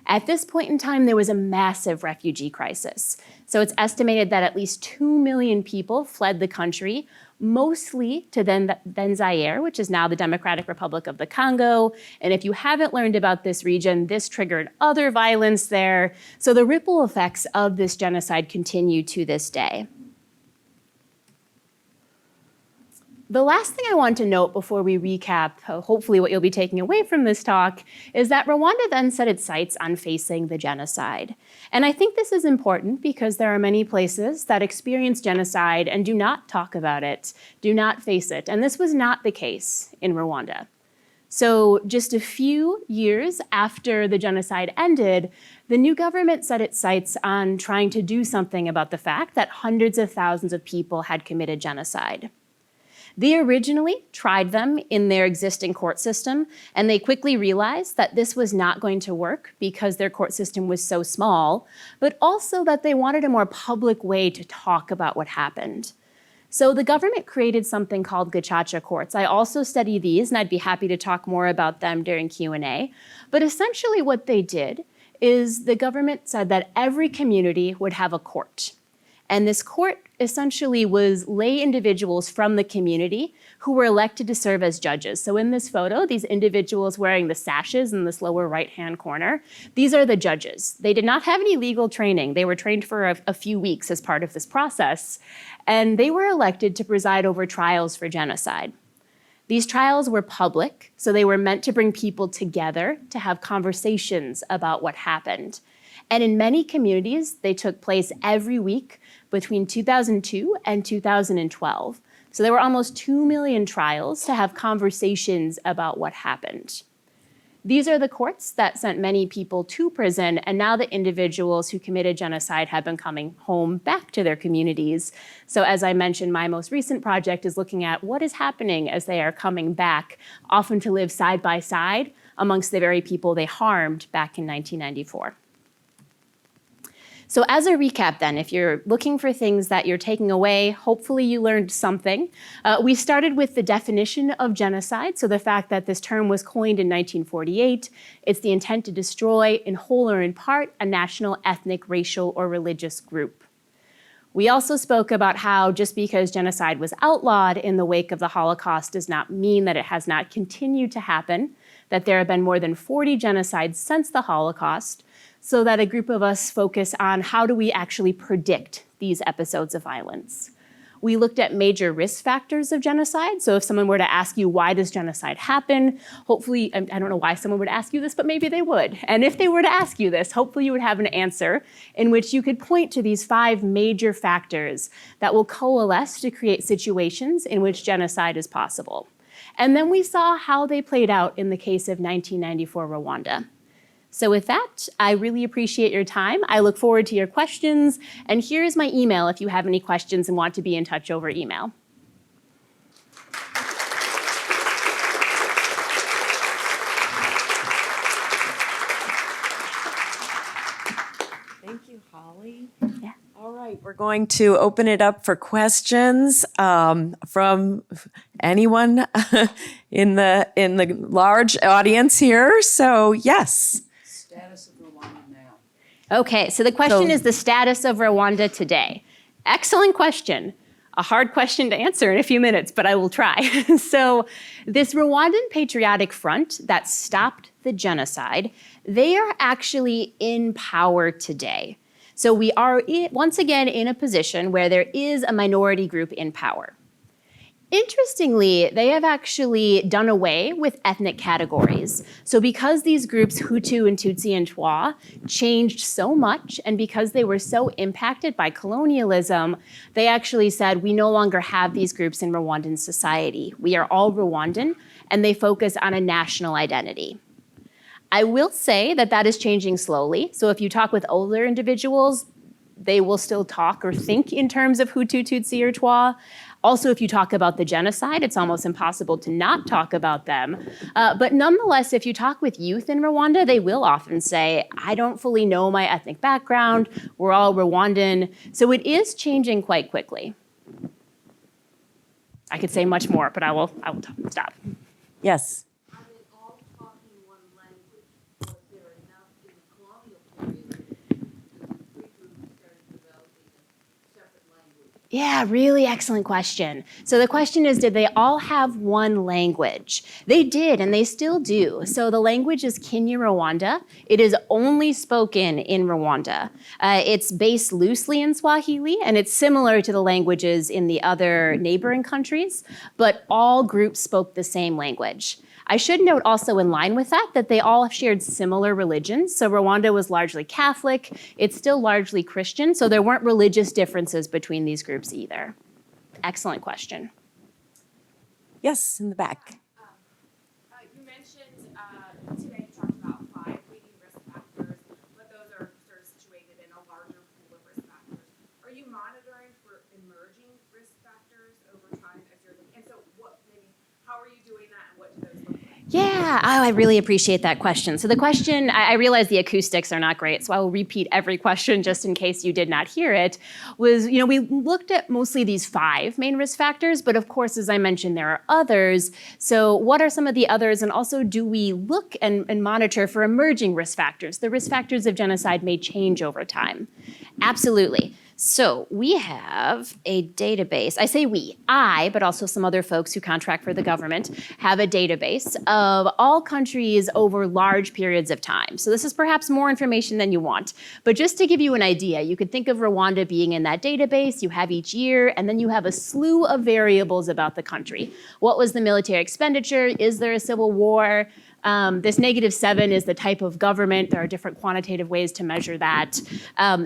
B: At this point in time, there was a massive refugee crisis. So it's estimated that at least 2 million people fled the country, mostly to then Zaire, which is now the Democratic Republic of the Congo. And if you haven't learned about this region, this triggered other violence there. So the ripple effects of this genocide continue to this day. The last thing I want to note before we recap, hopefully what you'll be taking away from this talk, is that Rwanda then set its sights on facing the genocide. And I think this is important because there are many places that experience genocide and do not talk about it, do not face it. And this was not the case in Rwanda. So just a few years after the genocide ended, the new government set its sights on trying to do something about the fact that hundreds of thousands of people had committed genocide. They originally tried them in their existing court system, and they quickly realized that this was not going to work because their court system was so small, but also that they wanted a more public way to talk about what happened. So the government created something called gacaca courts. I also study these, and I'd be happy to talk more about them during Q&A. But essentially what they did is the government said that every community would have a court. And this court essentially was lay individuals from the community who were elected to serve as judges. So in this photo, these individuals wearing the sashes in this lower right-hand corner, these are the judges. They did not have any legal training. They were trained for a few weeks as part of this process. And they were elected to preside over trials for genocide. These trials were public, so they were meant to bring people together to have conversations about what happened. And in many communities, they took place every week between 2002 and 2012. So there were almost 2 million trials to have conversations about what happened. These are the courts that sent many people to prison, and now the individuals who committed genocide have been coming home back to their communities. So as I mentioned, my most recent project is looking at what is happening as they are coming back, often to live side by side amongst the very people they harmed back in 1994. So as a recap then, if you're looking for things that you're taking away, hopefully you learned something. We started with the definition of genocide, so the fact that this term was coined in 1948. It's the intent to destroy, in whole or in part, a national, ethnic, racial, or religious group. We also spoke about how just because genocide was outlawed in the wake of the Holocaust does not mean that it has not continued to happen, that there have been more than 40 genocides since the Holocaust, so that a group of us focus on how do we actually predict these episodes of violence. We looked at major risk factors of genocide. So if someone were to ask you, why does genocide happen? Hopefully, I don't know why someone would ask you this, but maybe they would. And if they were to ask you this, hopefully you would have an answer in which you could point to these 5 major factors that will coalesce to create situations in which genocide is possible. And then we saw how they played out in the case of 1994 Rwanda. So with that, I really appreciate your time. I look forward to your questions. And here's my email if you have any questions and want to be in touch over email.
A: Thank you, Holly.
B: Yeah.
A: All right, we're going to open it up for questions from anyone in the large audience here. So yes.
K: Status of Rwanda now.
B: Okay, so the question is the status of Rwanda today. Excellent question. A hard question to answer in a few minutes, but I will try. So this Rwandan Patriotic Front that stopped the genocide, they are actually in power today. So we are once again in a position where there is a minority group in power. Interestingly, they have actually done away with ethnic categories. So because these groups, Hutu and Tutsi and Twa, changed so much, and because they were so impacted by colonialism, they actually said, we no longer have these groups in Rwandan society. We are all Rwandan, and they focus on a national identity. I will say that that is changing slowly. So if you talk with older individuals, they will still talk or think in terms of Hutu, Tutsi, or Twa. Also, if you talk about the genocide, it's almost impossible to not talk about them. But nonetheless, if you talk with youth in Rwanda, they will often say, I don't fully know my ethnic background, we're all Rwandan. So it is changing quite quickly. I could say much more, but I will stop.
A: Yes.
K: Are they all talking one language? Was there enough in the colonial period that the three groups started developing a separate language?
B: Yeah, really excellent question. So the question is, did they all have one language? They did, and they still do. So the language is Kinyarwanda. It is only spoken in Rwanda. It's based loosely in Swahili, and it's similar to the languages in the other neighboring countries, but all groups spoke the same language. I should note also in line with that, that they all shared similar religions. So Rwanda was largely Catholic. It's still largely Christian. So there weren't religious differences between these groups either. Excellent question.
A: Yes, in the back.
L: You mentioned today you talked about 5 leading risk factors, but those are sort of situated in a larger pool of risk factors. Are you monitoring for emerging risk factors over time as you're looking? And so how are you doing that and what do those look like?
B: Yeah, I really appreciate that question. So the question, I realize the acoustics are not great, so I will repeat every question just in case you did not hear it, was, we looked at mostly these 5 main risk factors, but of course, as I mentioned, there are others. So what are some of the others? And also, do we look and monitor for emerging risk factors? The risk factors of genocide may change over time. Absolutely. So we have a database. I say we, but also some other folks who contract for the government have a database of all countries over large periods of time. So this is perhaps more information than you want. But just to give you an idea, you could think of Rwanda being in that database. You have each year, and then you have a slew of variables about the country. What was the military expenditure? Is there a civil war? This -7 is the type of government. There are different quantitative ways to measure that.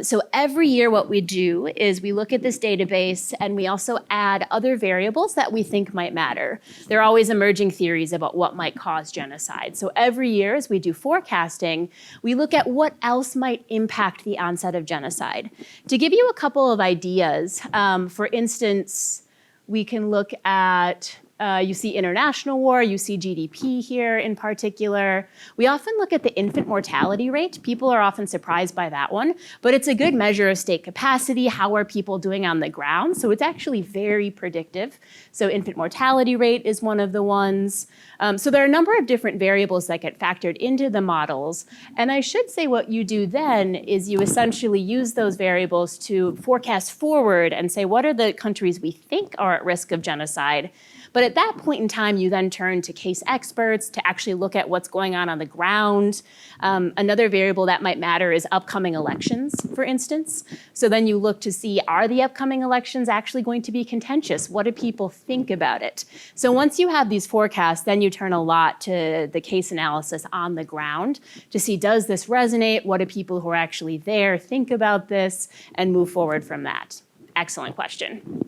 B: So every year what we do is we look at this database and we also add other variables that we think might matter. There are always emerging theories about what might cause genocide. So every year as we do forecasting, we look at what else might impact the onset of genocide. To give you a couple of ideas, for instance, we can look at You see international war, you see GDP here in particular. We often look at the infant mortality rate. People are often surprised by that one, but it's a good measure of state capacity. How are people doing on the ground? So it's actually very predictive. So infant mortality rate is one of the ones. So there are a number of different variables that get factored into the models. And I should say what you do then is you essentially use those variables to forecast forward and say, what are the countries we think are at risk of genocide? But at that point in time, you then turn to case experts to actually look at what's going on the ground. Another variable that might matter is upcoming elections, for instance. So then you look to see, are the upcoming elections actually going to be contentious? What do people think about it? So once you have these forecasts, then you turn a lot to the case analysis on the ground to see, does this resonate? What do people who are actually there think about this? And move forward from that. Excellent question.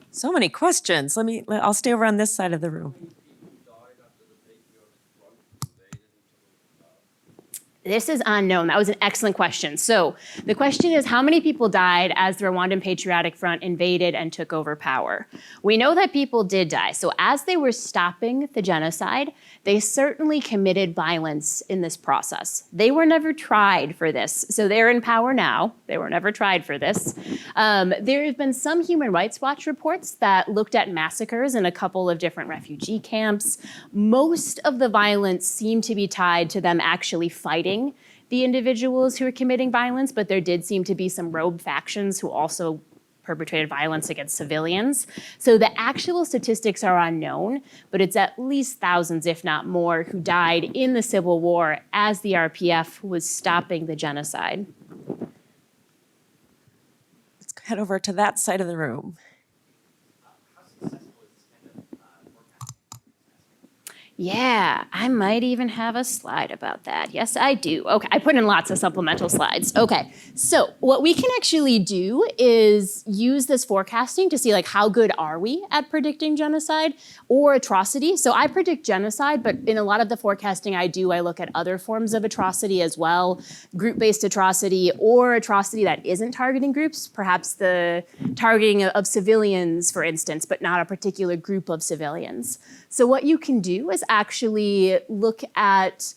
A: So many questions. I'll stay over on this side of the room.
B: This is unknown. That was an excellent question. So the question is, how many people died as the Rwandan Patriotic Front invaded and took over power? We know that people did die. So as they were stopping the genocide, they certainly committed violence in this process. They were never tried for this. So they're in power now. They were never tried for this. There have been some Human Rights Watch reports that looked at massacres in a couple of different refugee camps. Most of the violence seemed to be tied to them actually fighting the individuals who are committing violence, but there did seem to be some rogue factions who also perpetrated violence against civilians. So the actual statistics are unknown, but it's at least thousands, if not more, who died in the Civil War as the RPF was stopping the genocide.
A: Let's head over to that side of the room.
B: Yeah, I might even have a slide about that. Yes, I do. Okay, I put in lots of supplemental slides. Okay, so what we can actually do is use this forecasting to see like how good are we at predicting genocide or atrocity. So I predict genocide, but in a lot of the forecasting I do, I look at other forms of atrocity as well, group-based atrocity or atrocity that isn't targeting groups, perhaps the targeting of civilians, for instance, but not a particular group of civilians. So what you can do is actually look at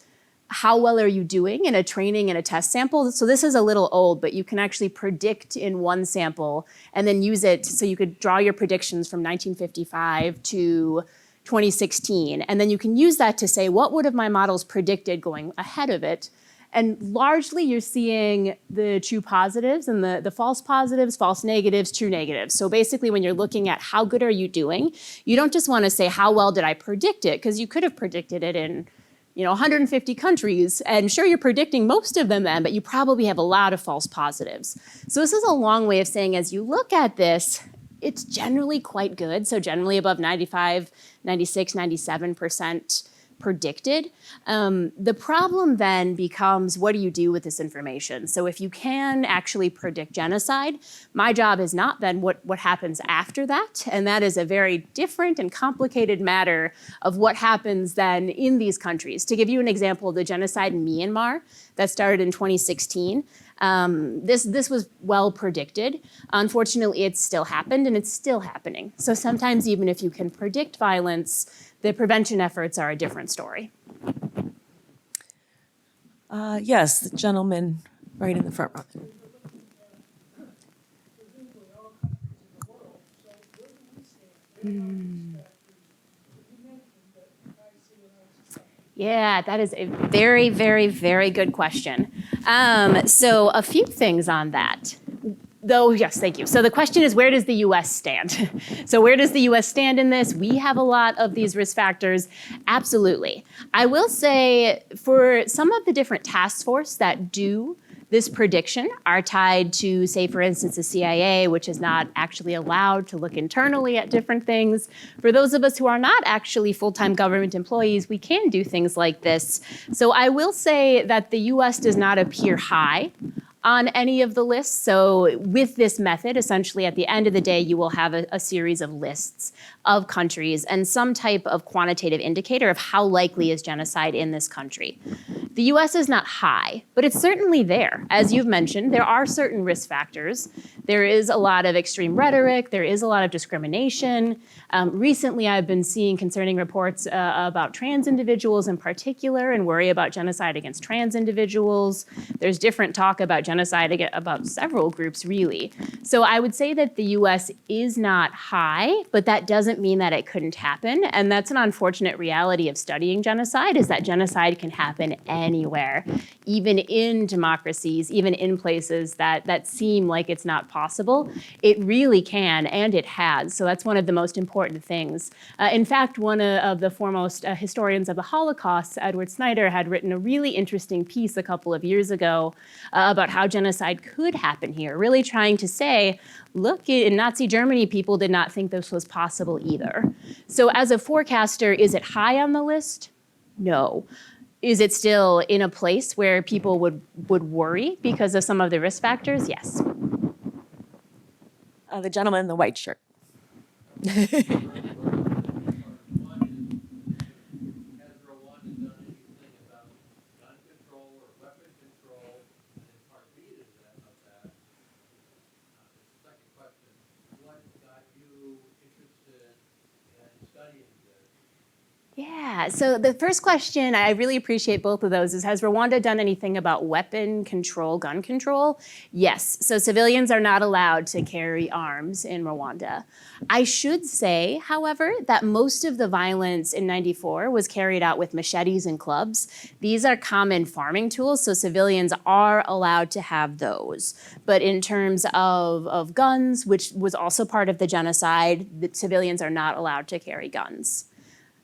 B: how well are you doing in a training and a test sample. So this is a little old, but you can actually predict in one sample and then use it. So you could draw your predictions from 1955 to 2016. And then you can use that to say, what would have my models predicted going ahead of it? And largely you're seeing the true positives and the false positives, false negatives, true negatives. So basically when you're looking at how good are you doing, you don't just want to say how well did I predict it, because you could have predicted it in 150 countries, and sure, you're predicting most of them then, but you probably have a lot of false positives. So this is a long way of saying as you look at this, it's generally quite good. So generally above 95, 96, 97% predicted. The problem then becomes, what do you do with this information? So if you can actually predict genocide, my job is not then what happens after that. And that is a very different and complicated matter of what happens then in these countries. To give you an example, the genocide in Myanmar that started in 2016, this was well predicted. Unfortunately, it still happened and it's still happening. So sometimes even if you can predict violence, the prevention efforts are a different story.
A: Yes, the gentleman right in the front row.
B: Yeah, that is a very, very, very good question. So a few things on that. Though, yes, thank you. So the question is, where does the US stand? So where does the US stand in this? We have a lot of these risk factors. Absolutely. I will say for some of the different task force that do this prediction are tied to, say, for instance, the CIA, which is not actually allowed to look internally at different things. For those of us who are not actually full-time government employees, we can do things like this. So I will say that the US does not appear high on any of the lists. So with this method, essentially at the end of the day, you will have a series of lists of countries and some type of quantitative indicator of how likely is genocide in this country. The US is not high, but it's certainly there. As you've mentioned, there are certain risk factors There is a lot of extreme rhetoric. There is a lot of discrimination. Recently, I've been seeing concerning reports about trans individuals in particular and worry about genocide against trans individuals. There's different talk about genocide about several groups, really. So I would say that the US is not high, but that doesn't mean that it couldn't happen. And that's an unfortunate reality of studying genocide, is that genocide can happen anywhere, even in democracies, even in places that seem like it's not possible. It really can, and it has. So that's one of the most important things. In fact, one of the foremost historians of the Holocaust, Edward Snyder, had written a really interesting piece a couple of years ago about how genocide could happen here, really trying to say, look, in Nazi Germany, people did not think this was possible either. So as a forecaster, is it high on the list? No. Is it still in a place where people would worry because of some of the risk factors? Yes.
A: The gentleman in the white shirt.
B: Yeah, so the first question, I really appreciate both of those, is has Rwanda done anything about weapon control, gun control? Yes, so civilians are not allowed to carry arms in Rwanda. I should say, however, that most of the violence in '94 was carried out with machetes and clubs. These are common farming tools, so civilians are allowed to have those. But in terms of guns, which was also part of the genocide, the civilians are not allowed to carry guns.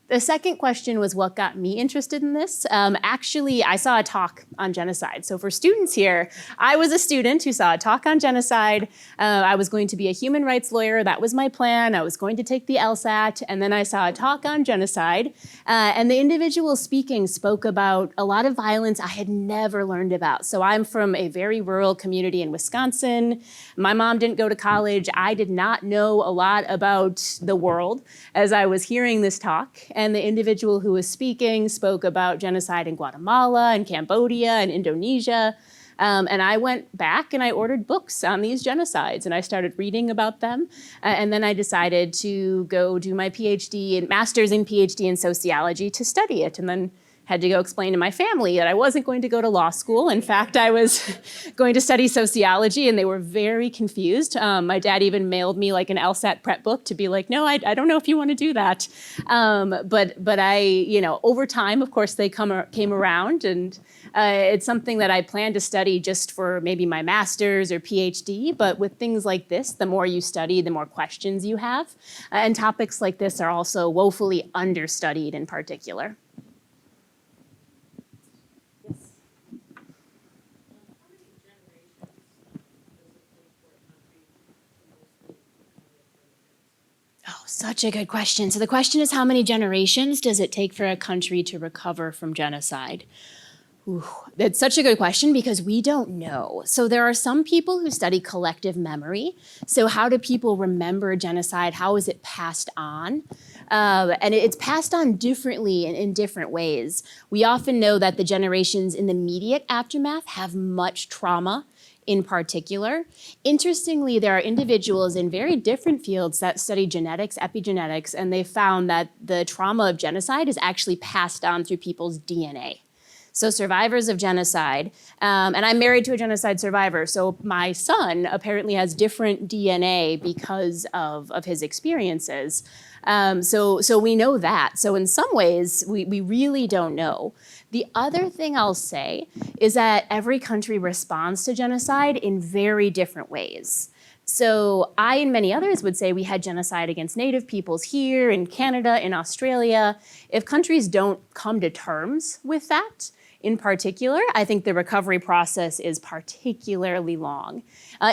B: The second question was what got me interested in this. Actually, I saw a talk on genocide. So for students here, I was a student who saw a talk on genocide. I was going to be a human rights lawyer. That was my plan. I was going to take the LSAT. And then I saw a talk on genocide. And the individual speaking spoke about a lot of violence I had never learned about. So I'm from a very rural community in Wisconsin. My mom didn't go to college. I did not know a lot about the world as I was hearing this talk. And the individual who was speaking spoke about genocide in Guatemala and Cambodia and Indonesia. And I went back and I ordered books on these genocides and I started reading about them. And then I decided to go do my master's and PhD in sociology to study it. And then had to go explain to my family that I wasn't going to go to law school. In fact, I was going to study sociology, and they were very confused. My dad even mailed me like an LSAT prep book to be like, no, I don't know if you want to do that. But I, over time, of course, they came around, and it's something that I plan to study just for maybe my master's or PhD. But with things like this, the more you study, the more questions you have. And topics like this are also woefully understudied in particular. Oh, such a good question. So the question is, how many generations does it take for a country to recover from genocide? Ooh, that's such a good question because we don't know. So there are some people who study collective memory. So how do people remember genocide? How is it passed on? And it's passed on differently in different ways. We often know that the generations in the immediate aftermath have much trauma in particular. Interestingly, there are individuals in very different fields that study genetics, epigenetics, and they found that the trauma of genocide is actually passed on through people's DNA. So survivors of genocide, and I'm married to a genocide survivor, so my son apparently has different DNA because of his experiences. So we know that. So in some ways, we really don't know. The other thing I'll say is that every country responds to genocide in very different ways. So I and many others would say we had genocide against Native peoples here, in Canada, in Australia. If countries don't come to terms with that, in particular, I think the recovery process is particularly long.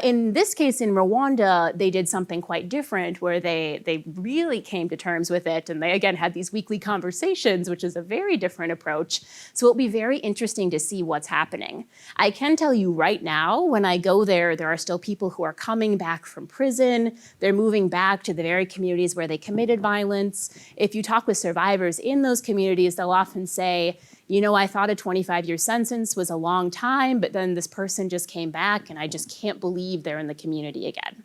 B: In this case, in Rwanda, they did something quite different where they really came to terms with it. And they, again, had these weekly conversations, which is a very different approach. So it'll be very interesting to see what's happening. I can tell you right now, when I go there, there are still people who are coming back from prison. They're moving back to the very communities where they committed violence. If you talk with survivors in those communities, they'll often say, you know, I thought a 25-year sentence was a long time, but then this person just came back and I just can't believe they're in the community again.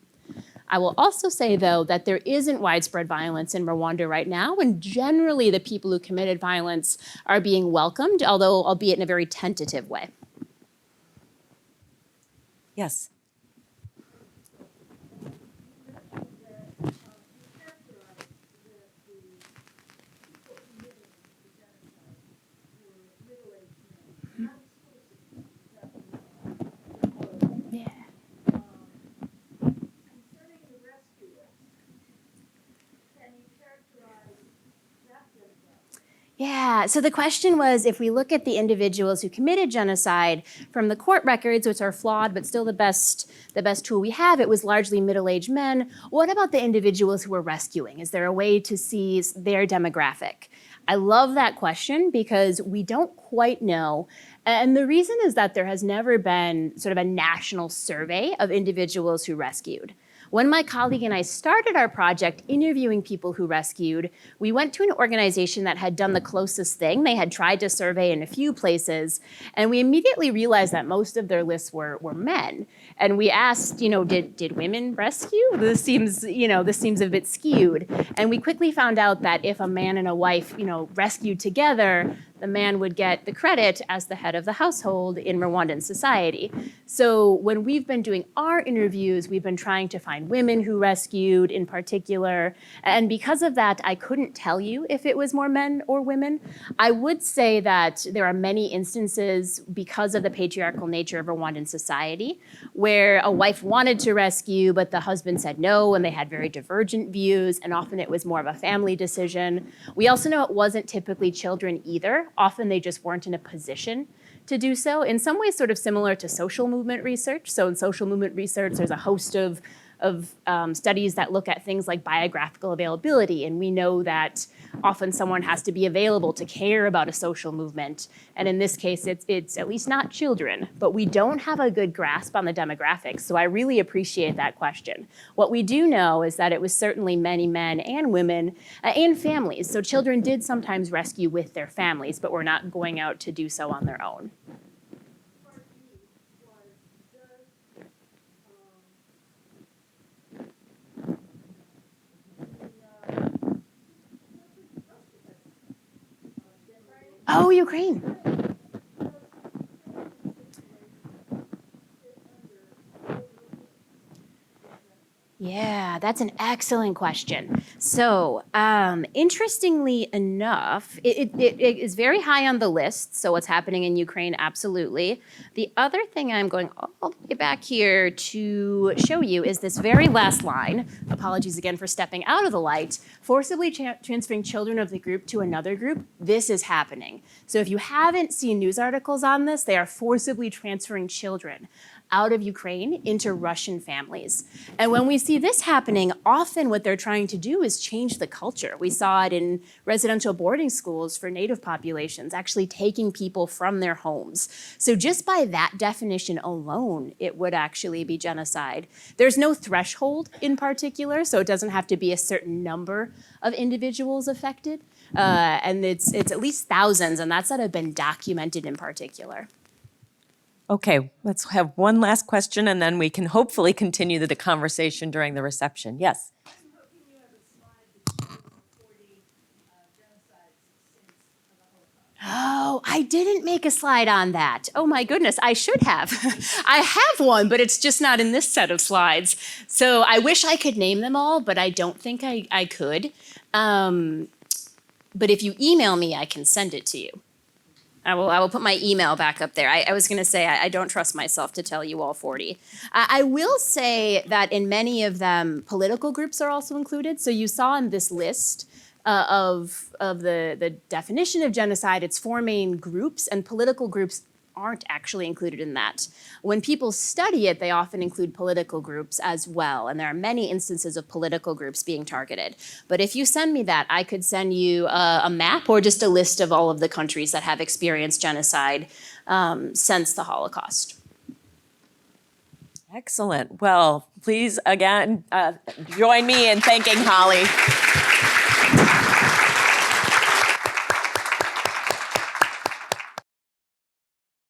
B: I will also say, though, that there isn't widespread violence in Rwanda right now, and generally the people who committed violence are being welcomed, although albeit in a very tentative way.
A: Yes.
B: Yeah, so the question was, if we look at the individuals who committed genocide from the court records, which are flawed but still the best tool we have, it was largely middle-aged men. What about the individuals who were rescuing? Is there a way to see their demographic? I love that question because we don't quite know. And the reason is that there has never been sort of a national survey of individuals who rescued. When my colleague and I started our project interviewing people who rescued, we went to an organization that had done the closest thing. They had tried to survey in a few places, and we immediately realized that most of their lists were men. And we asked, you know, did women rescue? This seems a bit skewed. And we quickly found out that if a man and a wife, you know, rescued together, the man would get the credit as the head of the household in Rwandan society. So when we've been doing our interviews, we've been trying to find women who rescued in particular. And because of that, I couldn't tell you if it was more men or women. I would say that there are many instances, because of the patriarchal nature of Rwandan society, where a wife wanted to rescue, but the husband said no, and they had very divergent views, and often it was more of a family decision. We also know it wasn't typically children either. Often they just weren't in a position to do so. In some ways, sort of similar to social movement research. So in social movement research, there's a host of studies that look at things like biographical availability, and we know that often someone has to be available to care about a social movement, and in this case it's at least not children, but we don't have a good grasp on the demographics, so I really appreciate that question. What we do know is that it was certainly many men and women and families, so children did sometimes rescue with their families, but were not going out to do so on their own. Oh, Ukraine. Yeah, that's an excellent question. So, interestingly enough, it is very high on the list. So what's happening in Ukraine, absolutely. The other thing I'm going all the way back here to show you is this very last line. Apologies again for stepping out of the light. Forcibly transferring children of the group to another group. This is happening. So if you haven't seen news articles on this, they are forcibly transferring children out of Ukraine into Russian families. And when we see this happening, often what they're trying to do is change the culture. We saw it in residential boarding schools for Native populations, actually taking people from their homes. So just by that definition alone, it would actually be genocide. There's no threshold in particular, so it doesn't have to be a certain number of individuals affected. And it's at least thousands, and that's that have been documented in particular.
A: Okay, let's have one last question and then we can hopefully continue the conversation during the reception. Yes?
B: Oh, I didn't make a slide on that. Oh my goodness, I should have. I have one, but it's just not in this set of slides. So I wish I could name them all, but I don't think I could. But if you email me, I can send it to you. I will put my email back up there. I was going to say I don't trust myself to tell you all 40. I will say that in many of them, political groups are also included. So you saw in this list of the definition of genocide, it's 4 main groups, and political groups aren't actually included in that. When people study it, they often include political groups as well, and there are many instances of political groups being targeted. But if you send me that, I could send you a map or just a list of all of the countries that have experienced genocide since the Holocaust.
A: Excellent. Well, please again, join me in thanking Hollie.